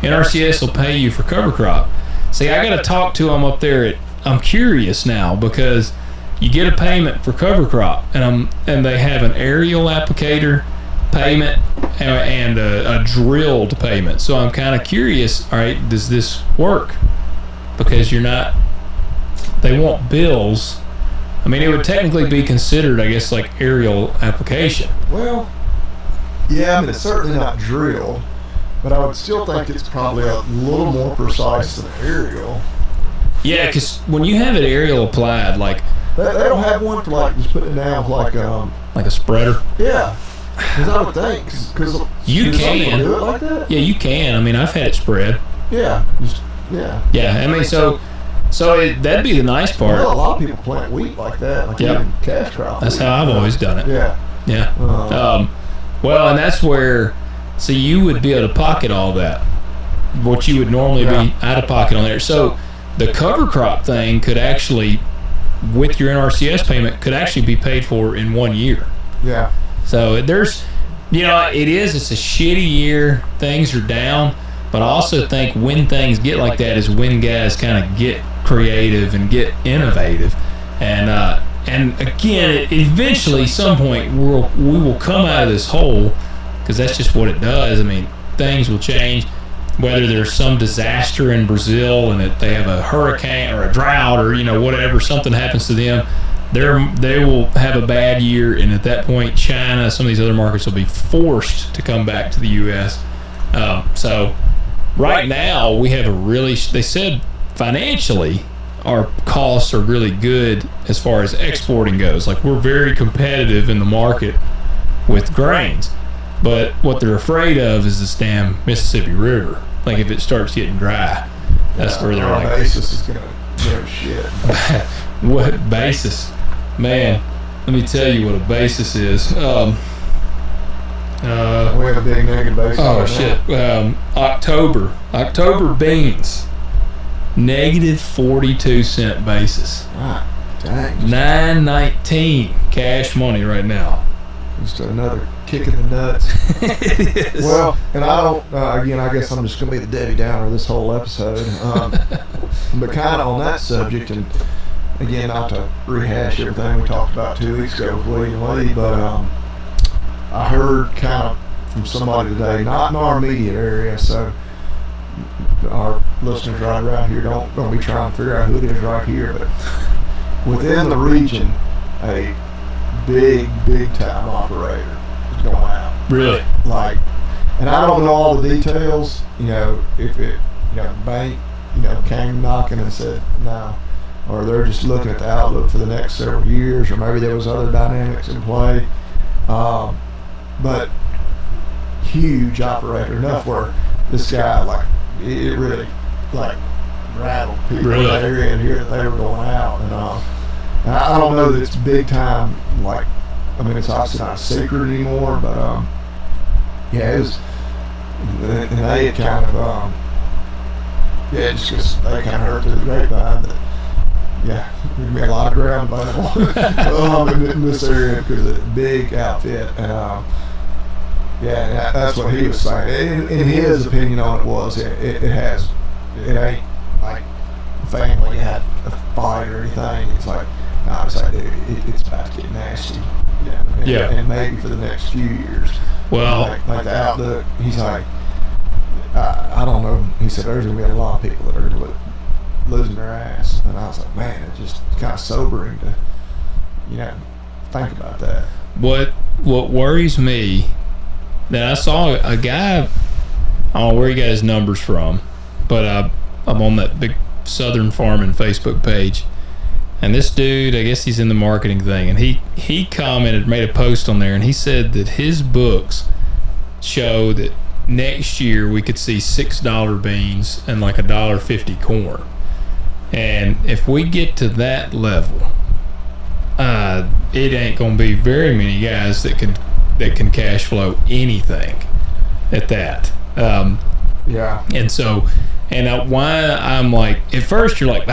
NRCS will pay you for cover crop. See, I got to talk to them up there. I'm curious now because you get a payment for cover crop, and they have an aerial applicator payment and a drilled payment. So I'm kind of curious, all right, does this work? Because they want bills. I mean, it would technically be considered, I guess, like aerial application. Well, yeah, it's certainly not drilled, but I would still think it's probably a little more precise than aerial. Yeah, because when you have it aerial applied, like... They don't have one for, like, just putting it down like a spreader? Yeah. Because I would think, because you can do it like that. Yeah, you can. I mean, I've had it spread. Yeah, Yeah, I mean, so that'd be the nice part. Well, a lot of people plant wheat like that, like even cash crop. That's how I've always done it. Yeah. Well, and that's where, so you would be able to pocket all that, what you would normally be out of pocket on there. So the cover crop thing could actually with your NRCS payment could actually be paid for in 1 year. Yeah. So there's, it's a shitty year. Things are down, but I also think when things get like that is when guys kind of get creative and get innovative, and again, eventually, some point, we will come out of this hole, because that's just what it does. I mean, things will change. Whether there's some disaster in Brazil and that they have a hurricane or a drought or whatever, something happens to them, they will have a bad year, and at that point, China, some of these other markets will be forced to come back to the U.S. So right now, we have they said financially, our costs are really good as far as exporting goes. Like, we're very competitive in the market with grains. But what they're afraid of is this damn Mississippi River. Like, if it starts getting dry, that's where they're like... basis is going to go shit. What basis? Man, let me tell you what a basis is. We have a big negative basis. Oh, shit. October beans. Negative 42-cent basis. Ah, dang. $9.19 cash money right now. Just another kick in the nuts. It is. Well, and I don't, again, I guess I'm just going to be the Debbie Downer this whole episode. But kind of on that subject, and again, not to rehash everything we talked about 2 weeks ago with William Lee, but I heard kind of from somebody today, not in our immediate area, so our listeners right around here don't be trying to figure out who it is right here, but within the region, a big time operator is going out. Really? Like, and I don't know all the details, if it, bank, came knocking and said no, or they're just looking at the outlook for the next several years, or maybe there was other dynamics in play. But huge operator, enough where this guy, like, it really, like, rattled people in that area and hear that they were going out. And I don't know that it's big time, like, I mean, it's obviously not a secret anymore, but it was, and they had kind of, just because they kind of heard through the grapevine that, there's going to be a lot of ground available in this area because it's a big outfit. And that's what he was saying. In his opinion on it was, it ain't like family had a fight or anything. It's like, it's like, it's about to get nasty. And maybe for the next few years. Well, like the outlook, he's like, I don't know. He said there's going to be a lot of people that are going to losing their ass. And I was like, man, it's just kind of sobering to, think about that. What worries me, that I saw a guy, I don't know where he got his numbers from, but I'm on that big Southern Farming Facebook page, and this dude, I guess he's in the marketing thing, and he commented, made a post on there, and he said that his books show that next year we could see $6 beans and like $1.50 corn. And if we get to that level, it ain't gonna be very many guys that can cash flow anything at that. And so, and why I'm like, at first you're like,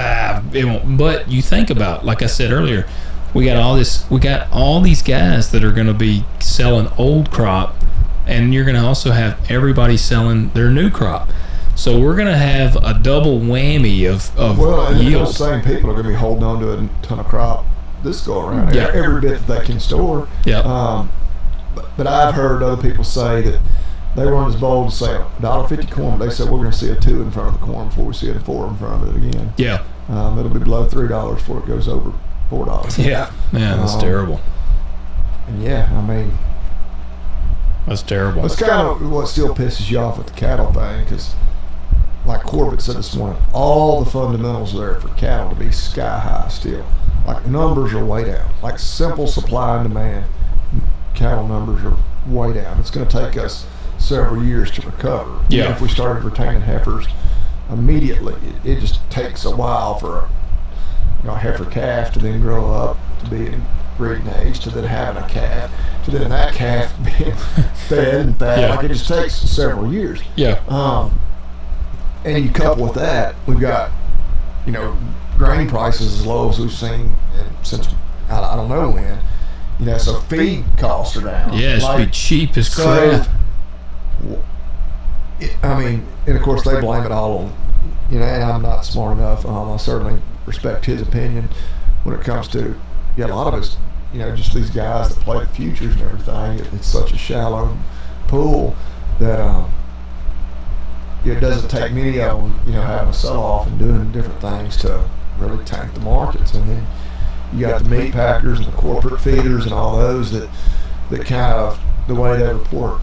it won't. But you think about, like I said earlier, we got all these guys that are going to be selling old crop, and you're going to also have everybody selling their new crop. So we're going to have a double whammy of yield. Those same people are going to be holding on to a ton of crop this go around. Yeah. Every bit that they can store. Yeah. But I've heard other people say that they weren't as bold to say $1.50 corn. They said we're going to see a 2 in front of the corn before we see a 4 in front of it again. Yeah. It'll be below $3 before it goes over $4. Yeah. Man, that's terrible. And I mean, that's terrible. That's kind of what still pisses you off with the cattle thing, because like Corbett said this morning, all the fundamentals there for cattle to be sky high still. Like numbers are way down. Like simple supply and demand, cattle numbers are way down. It's going to take us several years to recover. Yeah. Even if we started retaining heifers immediately, it just takes a while for a heifer calf to then grow up to be in breeding age, to then having a calf, to then that calf being fed and fat. Yeah. Like it just takes several years. Yeah. And you couple with that, we've got, grain prices as low as we've seen since I don't know when. You know, so feed costs are down. Yeah, it should be cheap as crap. I mean, and of course they blame it all on, you know, and I'm not smart enough. I certainly respect his opinion when it comes to, a lot of us, you know, just these guys that play the futures and everything. It's such a shallow pool that it doesn't take many of them, you know, having a sell-off and doing different things to really tank the markets. And then you got the meat packers and the corporate feeders and all those that kind of, the way they report,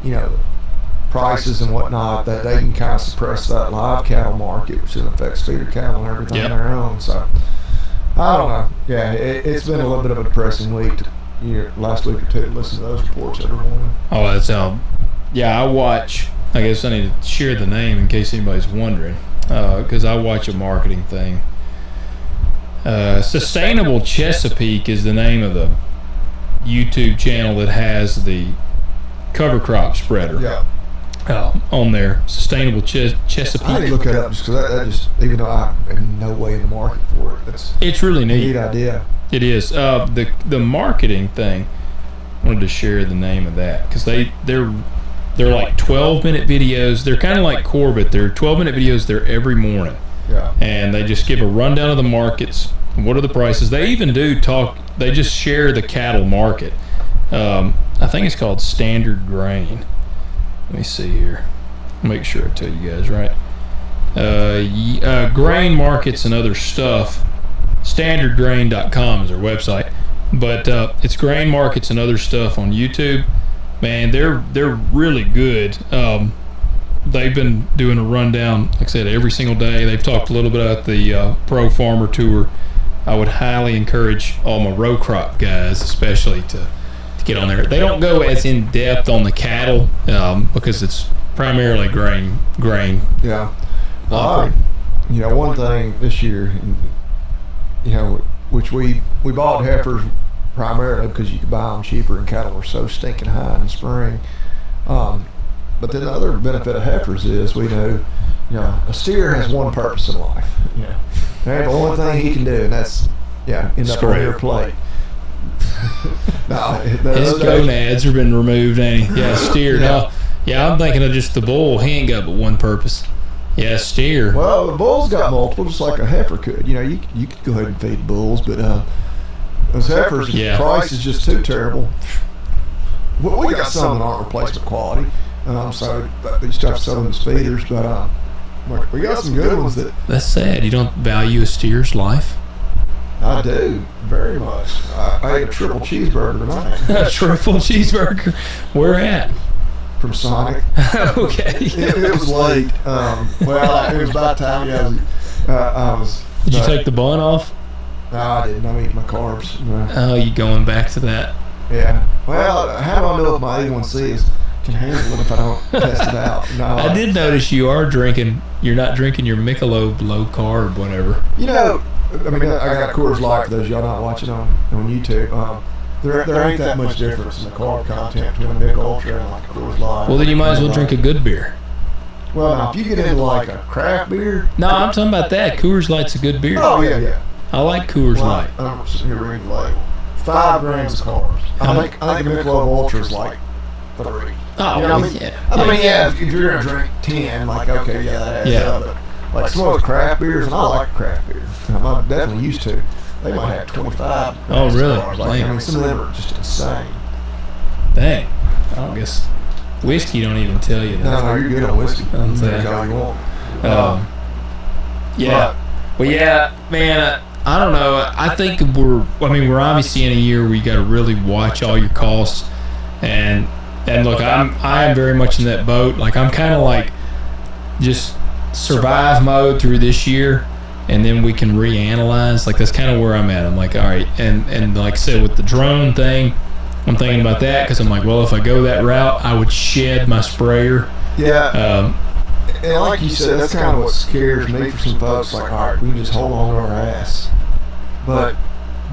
you know, prices and whatnot, that they can kind of suppress that live cattle market, which then affects feeder cattle and everything on their own. So I don't know. Yeah, it's been a little bit of a depressing week, last week or two, to listen to those reports every morning. Oh, that's how. Yeah, I watch. I guess I need to share the name in case anybody's wondering, because I watch a marketing thing. Sustainable Chesapeake is the name of the YouTube channel that has the cover crop spreader. Yeah. On there, Sustainable Chesapeake. I need to look that up just because that just, even though I'm in no way in the market for it, it's really neat. Neat idea. It is. The marketing thing, I wanted to share the name of that because they're like 12-minute videos. They're kind of like Corbett. They're 12-minute videos. They're every morning. Yeah. And they just give a rundown of the markets. What are the prices? They even do talk. They just share the cattle market. I think it's called Standard Grain. Let me see here. Make sure I tell you guys right. Grain markets and other stuff. Standardgrain.com is their website, but it's grain markets and other stuff on YouTube. Man, they're really good. They've been doing a rundown, like I said, every single day. They've talked a little bit about the Pro Farmer Tour. I would highly encourage all my row crop guys, especially to get on there. They don't go as in depth on the cattle because it's primarily grain. Yeah. You know, one thing this year, you know, which we bought heifers primarily because you could buy them cheaper and cattle were so stinking high in the spring. But then the other benefit of heifers is we know, you know, a steer has one purpose in life. Yeah. That's the only thing he can do, and that's, end up on your plate. His gonads have been removed, ain't he? Yeah, steer. No, I'm thinking of just the bull. He ain't got but one purpose. Yeah, steer. Well, the bull's got multiple, just like a heifer could. You know, you could go ahead and feed bulls, but those heifers, the price is just too terrible. We got some that aren't replacement quality, so you still have to sell them as feeders, but we got some good ones that... That's sad. You don't value a steer's life? I do, very much. I ate a triple cheeseburger tonight. A triple cheeseburger? Where at? From Sonic. Okay. It was late. It was about time. Did you take the bun off? No, I didn't. I'm eating my carbs. Oh, you going back to that? Yeah. Well, how do I know if my A1C can handle it if I don't test it out? No, I did notice you are drinking. You're not drinking your Michelob low carb, whatever. You know, I mean, I got Coors Light for those y'all not watching on YouTube. There ain't that much difference in the carb content between a Mick Ultra and like a Coors Light. Well, then you might as well drink a good beer. Well, now, if you get into like a craft beer... No, I'm talking about that. Coors Light's a good beer. Oh, yeah. I like Coors Light. I'm sitting here reading the label. 5 grams of carbs. I think a Michelob Ultra is like 3. Oh, you know what I mean? If you're going to drink 10, like, okay, that adds up. But like some of those craft beers, and I like craft beer. I'm definitely used to. They might have 25. Oh, really? Like, I mean, some of them are just insane. Dang. I guess whiskey don't even tell you that. No, you're good on whiskey. I'm saying. Yeah. Well, yeah, man, I don't know. I think we're obviously in a year where you got to really watch all your costs. And look, I am very much in that boat. Like, I'm kind of like just survive mode through this year, and then we can reanalyze. Like, that's kind of where I'm at. I'm like, all right, and like I said, with the drone thing, I'm thinking about that because I'm like, well, if I go that route, I would shed my sprayer. Yeah. And like you said, that's kind of what scares me for some folks. Like, all right, we can just hold on to our ass. But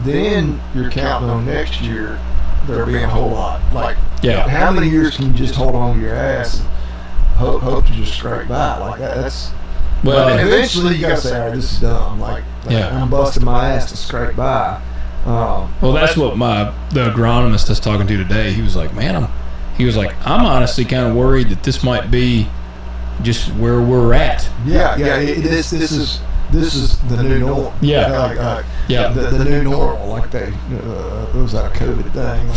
then you're counting on next year there being a whole lot. Like, how many years can you just hold on to your ass and hope to just scrape by? Like, that's Well, but eventually you gotta say, all right, this is dumb. Like Yeah. I'm busting my ass to scrape by. Well, that's what the agronomist I was talking to today. He was like, "Man, I'm honestly kind of worried that this might be just where we're at." Yeah. This is the new normal. Yeah. Yeah. The new normal. Like it was that a COVID thing.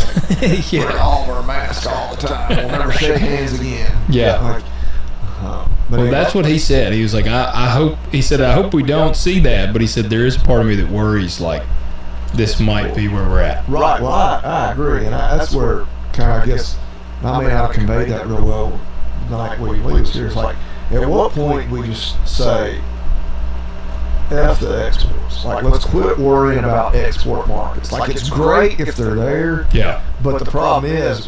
Like, Yeah. we're all wear masks all the time. We'll never shake hands again. Yeah. Like, but Well, that's what he said. He was like, I hope. He said, I hope we don't see that. But he said there is a part of me that worries, like this might be where we're at. Right. Well, I agree, and that's where kind of I guess I may not have conveyed that real well. Like when we was here, it's like at what point we just say F the exports. Like let's quit worrying about export markets. Like it's great if they're there. Yeah. But the problem is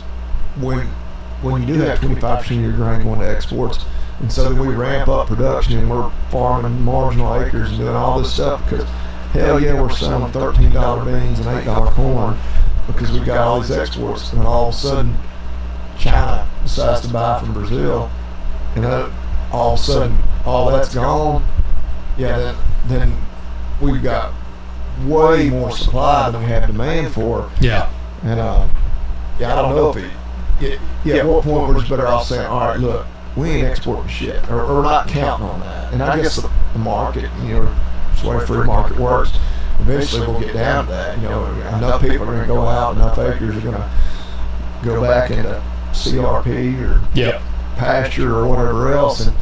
when you do have 25% of your grain going to exports, and so then we ramp up production and we're farming marginal acres and doing all this stuff because hell yeah, we're selling $13 beans and $8 corn because we've got all these exports, and all of a sudden China decides to buy from Brazil, and then all of a sudden all that's gone. Yeah, then we've got way more supply than we have demand for. Yeah. And I don't know if at what point we're just better off saying, all right, look, we ain't exporting shit, or not counting on that. And I guess the market, it's the way free market works. Eventually we'll get down to that. Enough people are going to go out, enough acres are going to go back into CRP or pasture or whatever else, and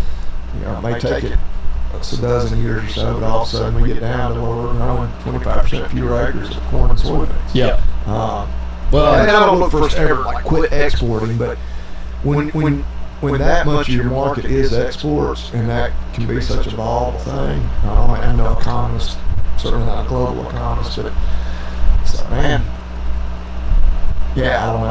it may take it a dozen years or so, but all of a sudden we get down to where we're growing 25% fewer acres of corn and soybeans. Yeah. Well, and I don't look for us to ever like quit exporting, but when that much of your market is exports, and that can be such a volatile thing. I'm no economist, certainly not a global economist, but so, man, yeah, I don't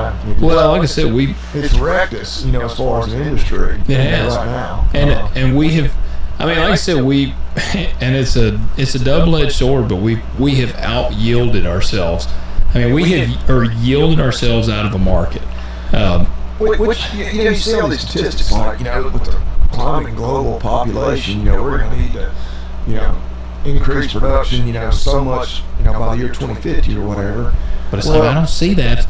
know. Well, like I said, it's wrecked us, as far as an industry. It has right now, and we have. I mean, like I said, and it's a double-edged sword, but we have out-yielded ourselves. I mean, we have yielded ourselves out of a market. Which you see all these statistics, like, with the climbing global population, we're going to need to, increase production, so much, by the year 2050 or whatever. But it's like, I don't see that.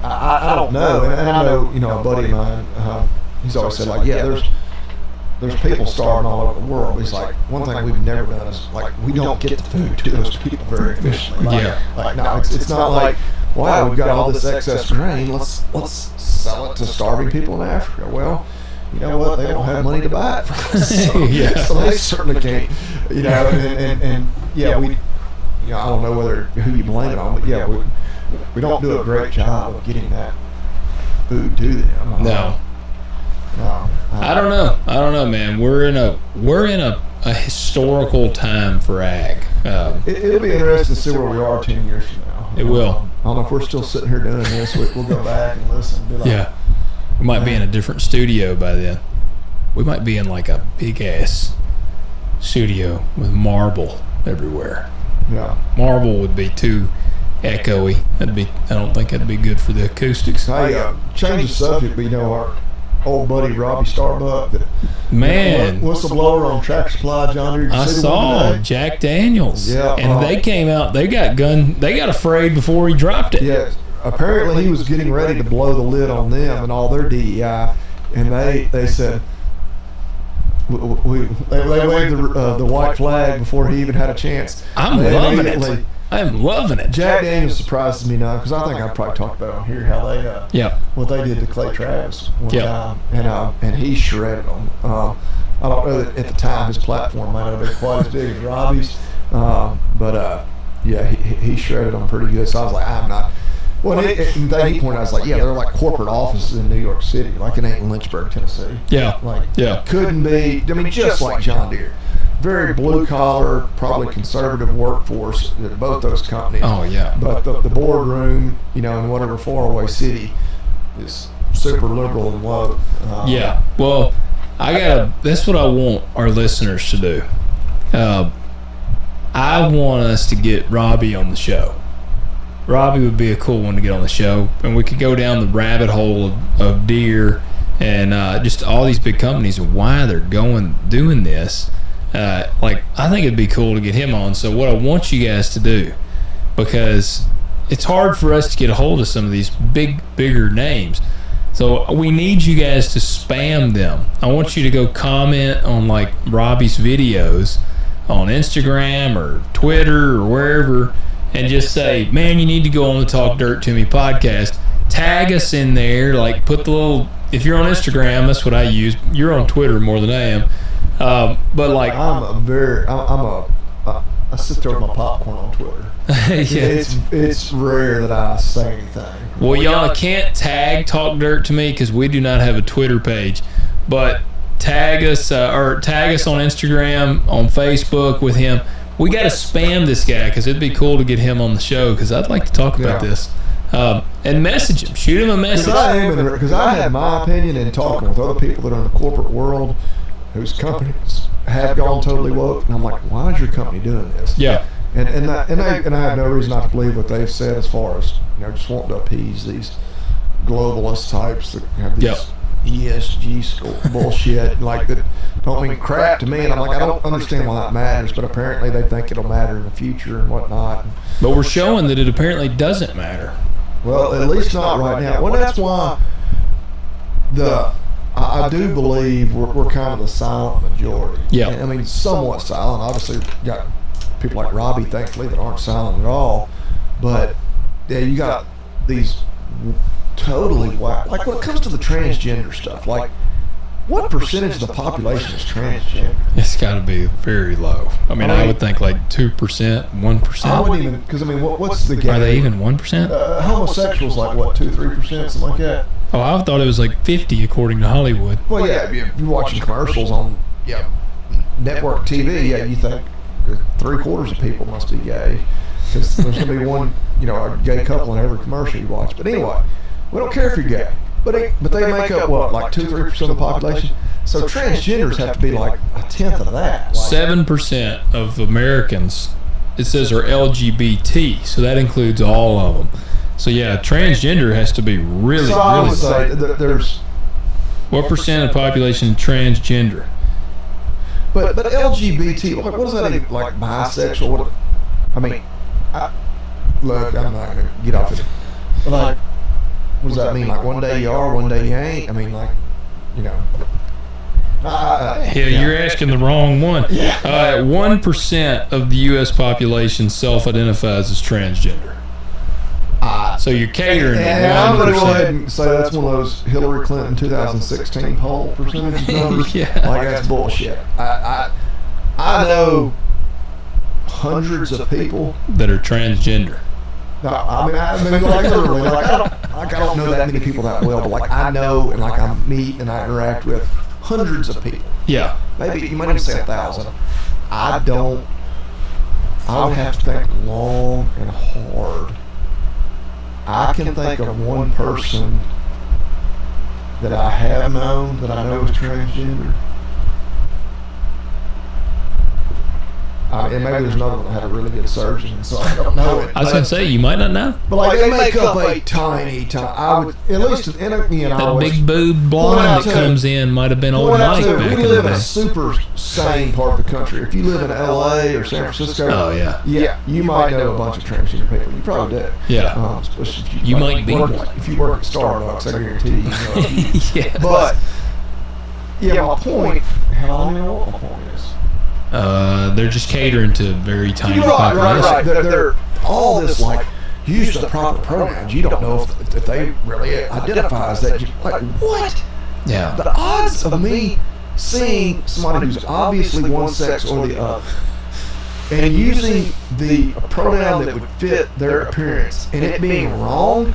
I don't know. And I know, a buddy of mine, he's always said, like, yeah, there's people starving all over the world. He's like, one thing we've never done is, like, we don't get the food to those people very efficiently. Like, no, it's not like, wow, we've got all this excess grain, let's sell it to starving people in Africa. Well, you know what, they don't have money to buy it from us. So they certainly can't, and we, I don't know who you blame it on, but yeah, we don't do a great job of getting that food to them. No. I don't know, man. We're in a historical time for ag. It'll be interesting to see where we are 10 years from now. It will. I don't know if we're still sitting here doing this. We'll go back and listen. Be like, yeah. We might be in a different studio by then. We might be in like a big ass studio with marble everywhere. Yeah. Marble would be too echoey. I don't think that'd be good for the acoustics. Hey, change the subject, but our old buddy Robby Starbuck, man, whistleblower on Tractor Supply, John Deere. I saw Jack Daniels. Yeah, and they came out. They got afraid before he dropped it. Yeah, apparently he was getting ready to blow the lid on them and all their DEI, and they said they waved the white flag before he even had a chance. I'm loving it. Jack Daniels surprises me now, because I think I probably talked about on here how they what they did to Clay Travis one time, and he shredded them. I don't know that at the time his platform might have been quite as big as Robby's, but he shredded them pretty good. So I was like, I'm not. Well, and then he pointed out, I was like, they're like corporate offices in New York City, like it ain't in Lynchburg, Tennessee. Couldn't be. I mean, just like John Deere. Very blue-collar, probably conservative workforce at both those companies. Oh, yeah. But the boardroom, in whatever faraway city is super liberal and woke. Well, that's what I want our listeners to do. I want us to get Robby on the show. Robby would be a cool one to get on the show, and we could go down the rabbit hole of Deere and just all these big companies and why they're doing this. Like, I think it'd be cool to get him on. So what I want you guys to do, because it's hard for us to get a hold of some of these bigger names. So we need you guys to spam them. I want you to go comment on like Robby's videos on Instagram or Twitter or wherever, and just say, man, you need to go on the Talk Dirt to Me podcast. Tag us in there, like put the little, if you're on Instagram, that's what I use. You're on Twitter more than I am. But like, I sit there with my popcorn on Twitter. yeah. It's rare that I say anything. Well, y'all can't tag Talk Dirt to Me because we do not have a Twitter page, but tag us on Instagram, on Facebook with him. We got to spam this guy because it'd be cool to get him on the show because I'd like to talk about this. And message him, shoot him a message. Because I have my opinion in talking with other people that are in the corporate world whose companies have gone totally woke, and I'm like, why is your company doing this? Yeah. And I have no reason not to believe what they've said as far as, you know, just wanting to appease these globalist types that have these ESG bullshit like that don't mean crap to me, and I'm like, I don't understand why that matters, but apparently they think it'll matter in the future and whatnot. But we're showing that it apparently doesn't matter. Well, at least not right now. Well, that's why I do believe we're kind of the silent majority. Yeah. I mean, somewhat silent. Obviously, you got people like Robby, thankfully, that aren't silent at all. But yeah, you got these totally whack. Like when it comes to the transgender stuff, like what percentage of the population is transgender? It's got to be very low. I mean, I would think like 2%, 1%. I wouldn't even, because I mean, what's the gay? Are they even 1%? Homosexuals like what, 2-3%, something like that. Oh, I thought it was like 50 according to Hollywood. Well, yeah, if you're watching commercials on network TV, yeah, you think 3/4 of people must be gay because there's going to be one, a gay couple in every commercial you watch. But anyway, we don't care if you're gay. But they make up what, like 2-3% of the population. So transgenders have to be like 1/10 of that. 7% of Americans, it says, are LGBT, so that includes all of them. So yeah, transgender has to be really. So I would say there's. What percent of the population is transgender? But LGBT, what does that mean? Like bisexual? Look, I'm not gonna get off it. But like, what does that mean? Like one day you are, one day you ain't. I mean, like, You're asking the wrong one. 1% of the U.S. population self-identifies as transgender. So you're catering to 1%. I'm going to go ahead and say that's one of those Hillary Clinton 2016 poll percentage numbers. Yeah. Like, that's bullshit. I know hundreds of people that are transgender. I mean, like literally, like I don't know that many people that well, but like I know, and like I meet and I interact with hundreds of people. Yeah. Maybe you might even say 1,000. I would have to think long and hard. I can think of one person that I have known that I know is transgender. And maybe there's another one that had a really good surgeon, so I don't know it. I was going to say, you might not know. But like they make up a tiny, I would, at least that big boob blonde that comes in might have been old Mike back in the day. We live in a super sane part of the country. If you live in LA or San Francisco, you might know a bunch of transgender people. You probably do. Yeah. You might be one. If you work at Starbucks, I guarantee you know. Yes. But my point. Hell, I don't know what my point is. They're just catering to very tiny population. Right. They're all this like use the proper pronouns. You don't know if they really identify as that. Like what? Yeah. The odds of me seeing somebody who's obviously one sex or the other and using the pronoun that would fit their appearance and it being wrong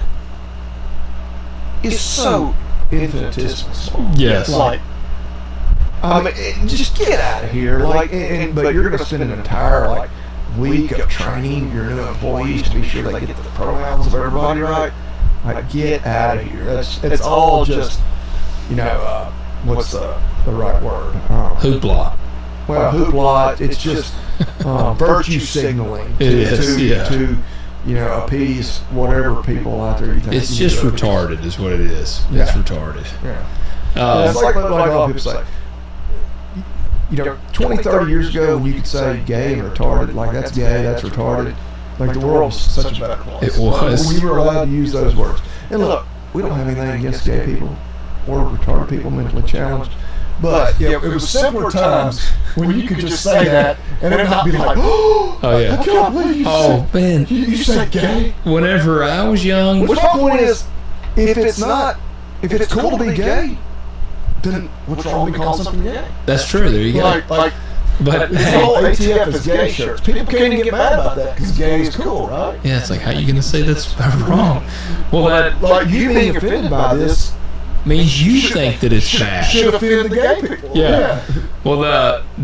is so infinitesimal. Yes. Like. Just get out of here. Like, but you're going to spend an entire week of training your new employees to be sure they get the pronouns of everybody right. Like, get out of here. It's all just, what's the right word? Hoopla. Well, hoopla. It's just virtue signaling. To appease whatever people out there you think. It's just retarded, is what it is. Yeah. It's retarded. Yeah. It's like a lot of people say. 20, 30 years ago, when you could say gay or retarded, like that's gay, that's retarded, like the world was such a better place. It was. We were allowed to use those words. And look, we don't have anything against gay people or retarded people, mentally challenged. But it was simpler times when you could just say that and it not be like, oh yeah, I can't believe you said, man, you said gay. Whenever I was young, which my point is, if it's cool to be gay, then what's wrong with calling something gay? That's true. There you go. But the whole ATF is gay shirts. People can't even get mad about that because gay is cool, right? Yeah, it's like, how are you going to say that's wrong? Well, like you being offended by this means you think that it's bad. Should offend the gay people. Yeah. Well,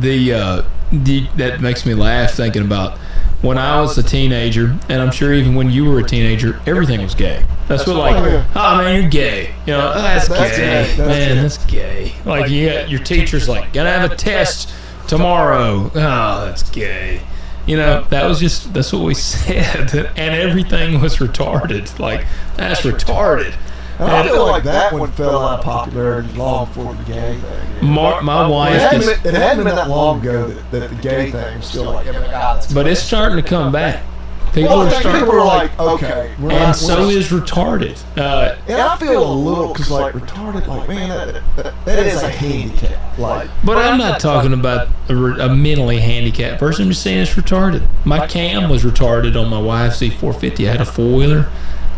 that makes me laugh thinking about when I was a teenager, and I'm sure even when you were a teenager, everything was gay. That's what, like, oh man, you're gay. That's gay. Man, that's gay. Like, your teacher's like, gotta have a test tomorrow. Oh, that's gay. That's what we said, and everything was retarded. Like, that's retarded. And I feel like that one fell out of popularity long before the gay thing. My wife it hadn't been that long ago that the gay thing was still like, but it's starting to come back. People are like, okay. And so is retarded. And I feel a little, because like retarded, like, man, that is a handicap. Like, but I'm not talking about a mentally handicapped person. I'm just saying it's retarded. My cam was retarded on my wife's C450. I had a four-wheeler.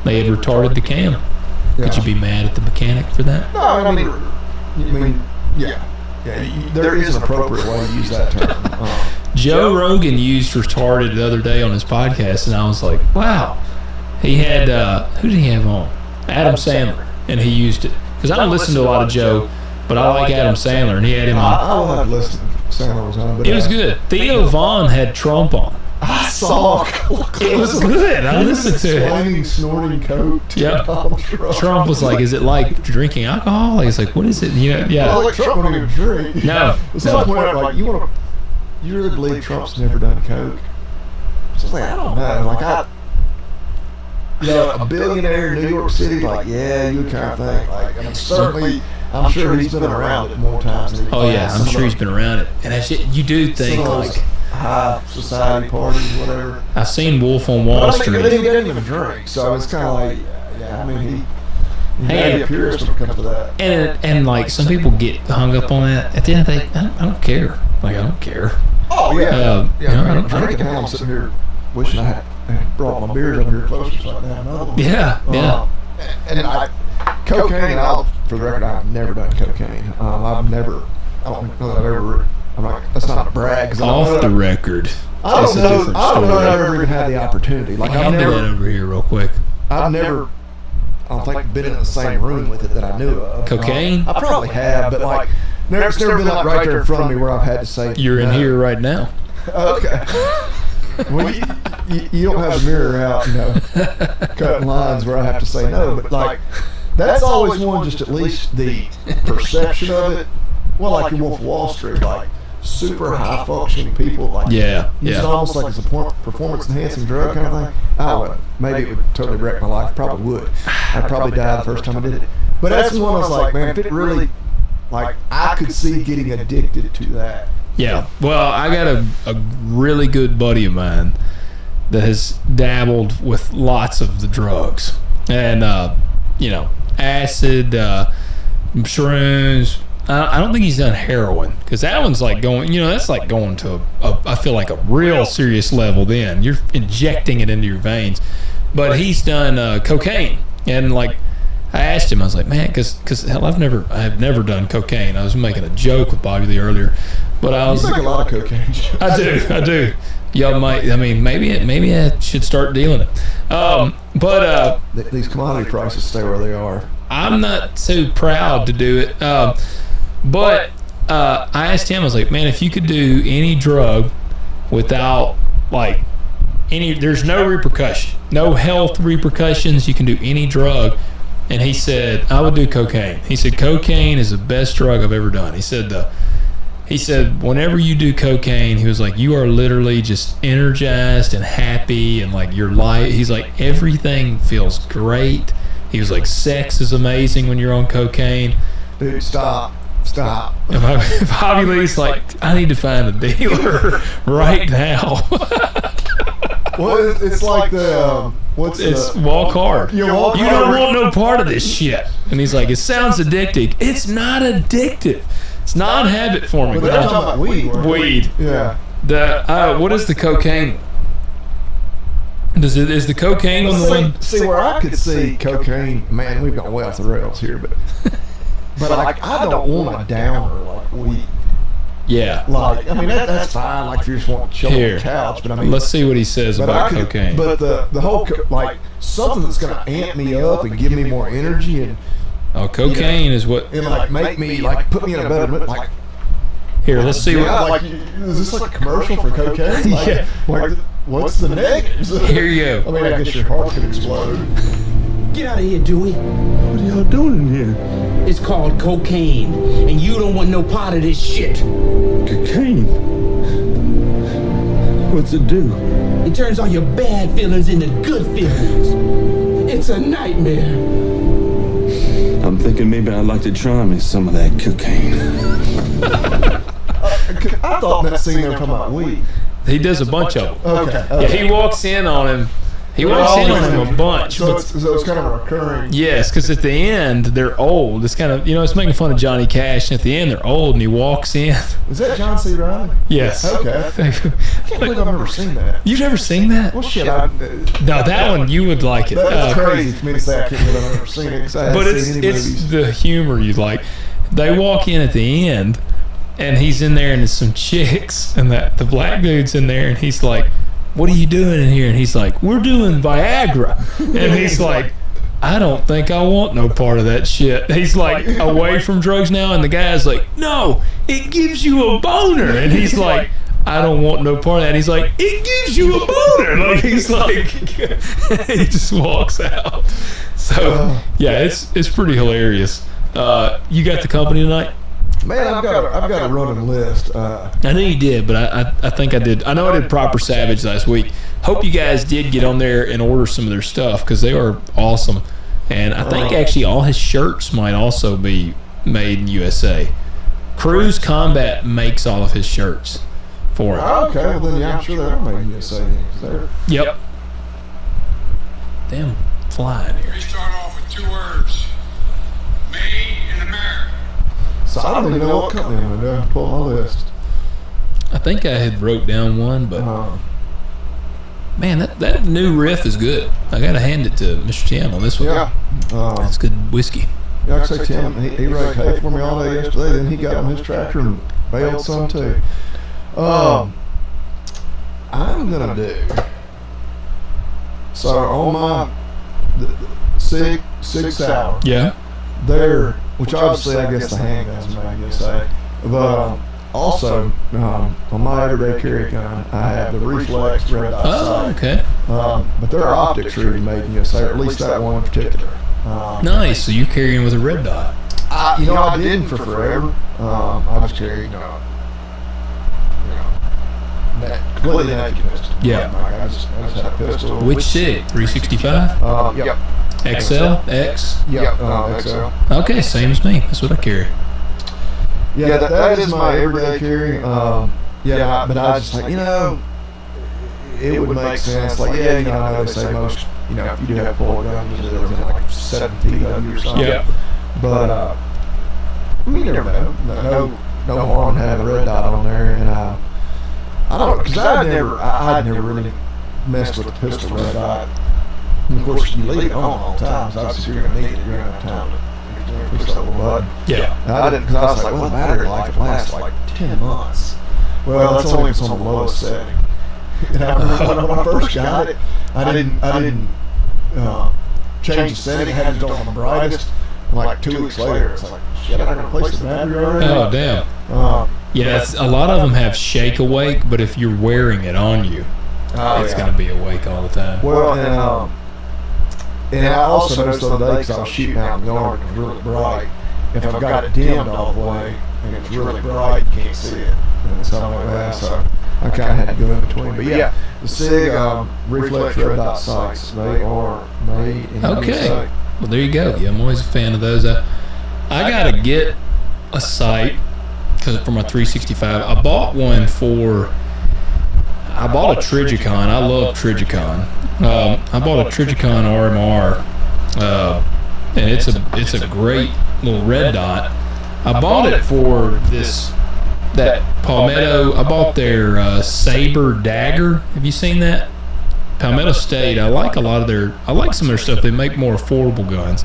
They had retarded the cam. Could you be mad at the mechanic for that? No, I mean, yeah. There is an appropriate way to use that term. Joe Rogan used retarded the other day on his podcast, and I was like, wow. He had, who did he have on? Adam Sandler, and he used it. Because I don't listen to a lot of Joe, but I like Adam Sandler, and he had him on. I don't have to listen to Sandler was on. It was good. Theo Vaughn had Trump on. I saw it was good. I listened to it. Snorting coke. Yep. Trump was like, "Is it like drinking alcohol?" He's like, "What is it?" Yeah. Well, like Trump don't even drink. No. It's not like you really believe Trump's never done coke? It's like, I don't know. Like a billionaire in New York City, like, yeah, you kind of think. Like, I mean, certainly, I'm sure he's been around it more times than I'm sure he's been around it. And you do think, like, high society parties, whatever. I've seen Wolf on Wall Street. He didn't even drink, so it's kind of like, yeah, I mean, he may be a purist when it comes to that. And like, some people get hung up on that. At the end of the day, I don't care. Like, I don't care. Oh, yeah. I don't drink. I'm sitting here wishing I had brought my beers over here closer so I could have another one. Yeah. And cocaine, for the record, I've never done cocaine. I don't know that I've ever. That's not a brag. Off the record. I don't know that I've ever even had the opportunity. Like, I've never. That over here real quick. I don't think been in the same room with it that I knew of. Cocaine? I probably have, but like, it's never been like right there in front of me where I've had to say. You're in here right now. Okay. Well, you don't have the mirror out, cutting lines where I have to say no, but like, that's always one, just at least the perception of it. Well, like in Wolf of Wall Street, like super high functioning people, like use it almost like it's a performance enhancing drug kind of thing. I don't know. Maybe it would totally wreck my life. Probably would. I'd probably die the first time I did it. But that's one I was like, man, if it really, like, I could see getting addicted to that. Yeah. Well, I got a really good buddy of mine that has dabbled with lots of the drugs, and acid, shrooms. I don't think he's done heroin, because that one's like going, that's like going to I feel like a real serious level. Then you're injecting it into your veins. But he's done cocaine, and like, I asked him, I was like, man, because hell, I've never done cocaine. I was making a joke with Bobby Lee earlier, but I was like, a lot of cocaine jokes. I do. Y'all might. I mean, maybe I should start dealing it. But these commodity prices stay where they are. I'm not so proud to do it. But I asked him, I was like, man, if you could do any drug without like there's no repercussion, no health repercussions, you can do any drug. And he said, I would do cocaine. He said, cocaine is the best drug I've ever done. He said, whenever you do cocaine, he was like, you are literally just energized and happy, and like your life, he's like, everything feels great. He was like, sex is amazing when you're on cocaine. Dude, stop. And Bobby Lee's like, I need to find a dealer right now. Well, it's like the walk hard. You You don't want no part of this shit. And he's like, it sounds addictive. It's not addictive. It's non-habit forming. But they're talking about weed. Weed. Yeah. What is the cocaine? Is the cocaine on the one? See where I could see cocaine. Man, we've gone way off the rails here, but like I don't want a downer like weed. Yeah. Like I mean that's fine. Like if you just want to chill on the couch, but I mean let's see what he says about cocaine. But the whole like something that's gonna amp me up and give me more energy and cocaine is what and like make me like put me in a better mood. Like here, let's see what. Like is this like a commercial for cocaine? Like, yeah. Like what's the negatives? Here you go. I mean I guess your heart could explode. Get out of here, Dewey. What are y'all doing in here? It's called cocaine, and you don't want no part of this shit. Cocaine? What's it do? It turns all your bad feelings into good feelings. It's a nightmare. I'm thinking maybe I'd like to try me some of that cocaine. I thought in that scene they were talking about weed. He does a bunch of them. Okay. Yeah, he walks in on him. He walks in on him a bunch. So it's kind of a recurring. Yes, because at the end they're old. It's kind of it's making fun of Johnny Cash. And at the end they're old, and he walks in. Is that John C. Reilly? Yes. Okay. I can't believe I've never seen that. You've never seen that? Well, shit. No, that one you would like it. That's crazy for me to say I can't believe I've never seen it. But it's the humor you like. They walk in at the end, and he's in there, and there's some chicks, and the black dude's in there, and he's like, what are you doing in here? And he's like, we're doing Viagra. And he's like, I don't think I want no part of that shit. He's like away from drugs now, and the guy's like, no, it gives you a boner. And he's like, I don't want no part of that. And he's like, it gives you a boner. Like he's like, he just walks out. So yeah, it's pretty hilarious. You got the company tonight? Man, I've got a running list. I know you did, but I think I did. I know I did Proper Savage last week. Hope you guys did get on there and order some of their stuff because they are awesome. And I think actually all his shirts might also be made in USA. Cruise Combat makes all of his shirts for him. Okay, well then yeah, I'm sure they're made in USA. Yep. Damn flying here. We start off with 2 words. Made in America. So I don't even know what company I'm going to do. Pull my list. I think I had wrote down one, but man, that new riff is good. I got to hand it to Mr. Tim on this one. Yeah. That's good whiskey. Yeah, like I say, Tim, he rode hay for me all day yesterday. Then he got on his tractor and bailed some too. I'm going to do. So on my Sig Sauer. Yeah. There, which obviously I guess the handguns make USA, but also on my everyday carry gun I have the Reflex red dot sight. Okay. But their optics are made in USA, or at least that one in particular. Nice. So you're carrying with a red dot. I didn't for forever. I was carrying completely naked pistol. Yeah. I just had a pistol. Which Sig? 365? Yep. XL? X? Yep. XL. Okay, same as me. That's what I carry. Yeah, that is my everyday carry. But I was just like, it would make sense. Like, I know they say most, if you do have a bullet gun, usually they're like 7 feet of you or something. Yeah. But, you never know. No harm in having a red dot on there. And I don't know, because I'd never really messed with the pistol red dot. And of course, you leave it on all the time, so obviously you're going to need it. You're going to have time to push that little button. Yeah. And I didn't, because I was like, well, the battery life lasts like 10 months. Well, that's only if it's on the lowest setting. And I remember when I first got it, I didn't change the setting. I had it on the brightest. And like 2 weeks later, it's like, shit, I got to replace the battery already. Oh, damn. Yeah, a lot of them have shake awake, but if you're wearing it on you, it's going to be awake all the time. Well, and I also noticed the other day, because I was shooting out in the yard and it was really bright, if I've got it dimmed all the way and it's really bright, you can't see it. And something like that, so I kind of had to go in between. But yeah, the Sig Reflex red dot sights, they are made in Okay. USA. Well, there you go. Yeah, I'm always a fan of those. I gotta get a sight for my 365. I bought a Trigicon. I love Trigicon. I bought a Trigicon RMR, and it's a great little red dot. I bought it for that Palmetto. I bought their Saber Dagger. Have you seen that? Palmetto State. I like some of their stuff. They make more affordable guns.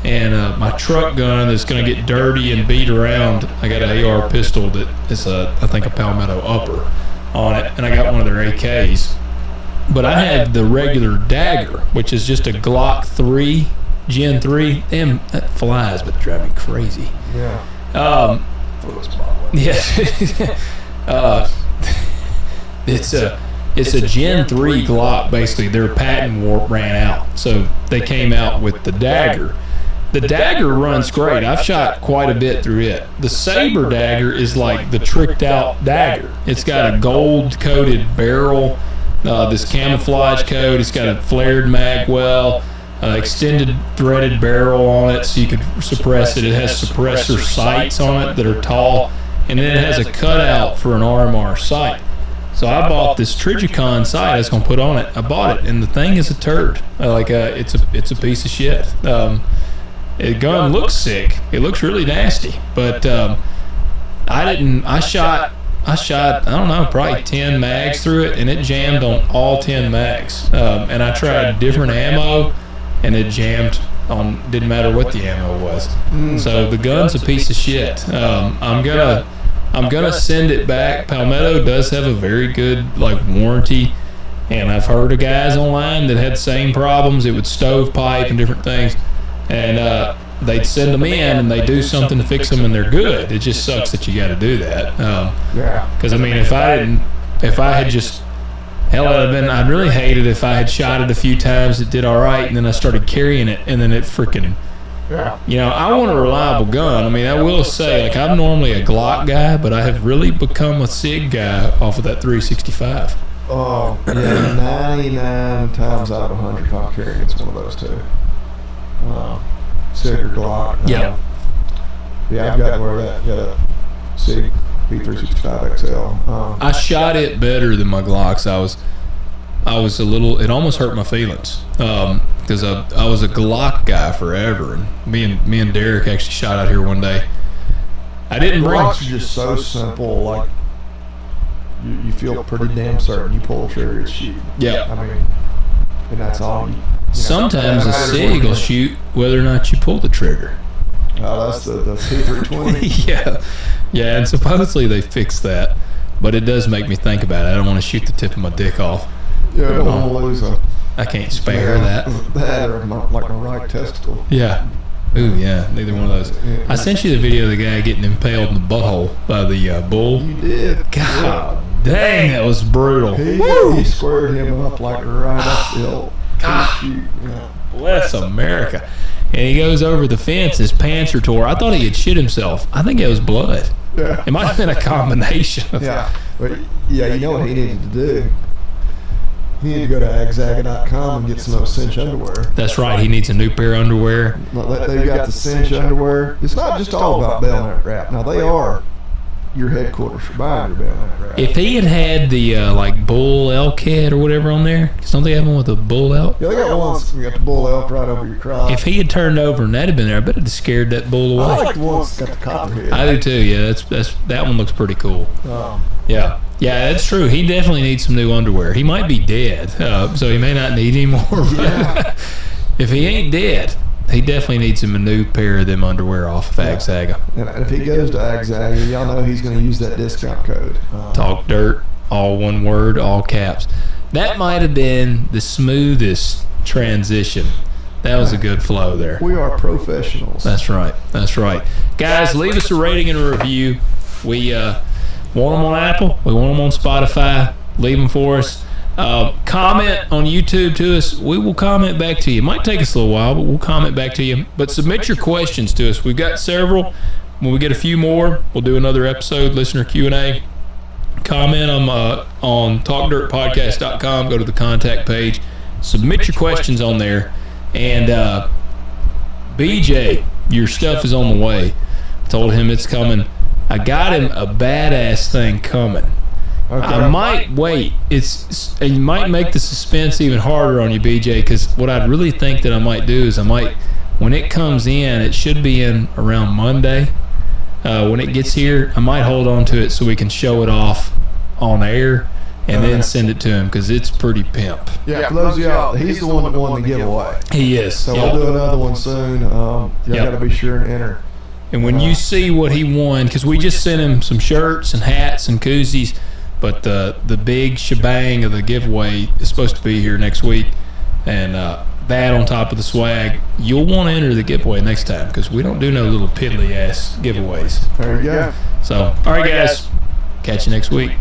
And my truck gun that's going to get dirty and beat around, I got an AR pistol that is I think a Palmetto upper on it, and I got one of their AKs. But I had the regular Dagger, which is just a Glock 3, Gen 3. Damn, that flies, but drive me crazy. Yeah. It's a Gen 3 Glock, basically. Their patent warp ran out, so they came out with the Dagger. The Dagger runs great. I've shot quite a bit through it. The Saber Dagger is like the tricked out Dagger. It's got a gold coated barrel, this camouflage coat. It's got a flared mag well, extended threaded barrel on it so you could suppress it. It has suppressor sights on it that are tall, and then it has a cutout for an RMR sight. So I bought this Trigicon sight I was going to put on it. I bought it, and the thing is a turd. It's a piece of shit. The gun looks sick. It looks really nasty. But I shot, I don't know, probably 10 mags through it, and it jammed on all 10 mags. And I tried different ammo, and it jammed on, didn't matter what the ammo was. So the gun's a piece of shit. I'm gonna send it back. Palmetto does have a very good warranty, and I've heard of guys online that had the same problems. It would stovepipe and different things, and they'd send them in and they do something to fix them and they're good. It just sucks that you got to do that. Because I mean, if I'd really hate it if I had shot it a few times, it did all right, and then I started carrying it, and then it freaking. I want a reliable gun. I mean, I will say, I'm normally a Glock guy, but I have really become a SIG guy off of that 365. Oh, yeah, 99 times out of 100 if I'm carrying, it's one of those two. SIG or Glock. Yeah, I've got one of that. Yeah, SIG P365 XL. I shot it better than my Glocks. I was a little. It almost hurt my feelings because I was a Glock guy forever, and me and Derek actually shot out here one day. I didn't bring. Glocks are just so simple. You feel pretty damn certain you pull the trigger, it's shoot. Yeah. I mean, and that's all. Sometimes a SIG will shoot whether or not you pull the trigger. Oh, that's the P320. yeah, and supposedly they fixed that, but it does make me think about it. I don't want to shoot the tip of my dick off. Yeah, I don't want to lose I can't spare that. That or my right testicle. Yeah. Ooh, yeah, neither one of those. Yeah. I sent you the video of the guy getting impaled in the butthole by the bull. You did. God dang, that was brutal. He squared him up right up the hill. Bless America. And he goes over the fence, his pants are tore. I thought he had shit himself. I think it was blood. Yeah. It might have been a combination of But you know what he needed to do? He needed to go to agzaga.com and get some of those cinch underwear. That's right, he needs a new pair of underwear. They've got the cinch underwear. It's not just all about bayonet wrap. Now, they are your headquarters for buying your bayonet wrap. If he had the bull elk head or whatever on there, because don't they have one with a bull elk? Yeah, they got ones. You got the bull elk right over your crotch. If he had turned over and that had been there, I bet it'd have scared that bull away. I like the ones that got the copperhead. I do too. Yeah, that one looks pretty cool. Yeah, that's true. He definitely needs some new underwear. He might be dead, so he may not need any more. But if he ain't dead, he definitely needs him a new pair of them underwear off of Agzaga. And if he goes to Agzaga, y'all know he's going to use that discount code. Talk Dirt, all one word, all caps. That might have been the smoothest transition. That was a good flow there. We are professionals. That's right. Guys, leave us a rating and a review. We want them on Apple. We want them on Spotify. Leave them for us. Comment on YouTube to us. We will comment back to you. It might take us a little while, but we'll comment back to you. But submit your questions to us. We've got several. When we get a few more, we'll do another episode, listener Q&A. Comment on talkdirtpodcast.com. Go to the contact page. Submit your questions on there. And BJ, your stuff is on the way. I told him it's coming. I got him a badass thing coming. Okay. I might wait. It might make the suspense even harder on you, BJ, because what I'd really think that I might do is when it comes in, it should be in around Monday. When it gets here, I might hold on to it so we can show it off on air and then send it to him, because it's pretty pimp. Yeah, for those of y'all, he's the one that won the giveaway. He is. So we'll do another one soon. Y'all got to be sure and enter. And when you see what he won, because we just sent him some shirts and hats and koozies, but the big shebang of the giveaway is supposed to be here next week, and that on top of the swag, you'll want to enter the giveaway next time, because we don't do no little piddly ass giveaways. There you go. So, all right, guys, catch you next week.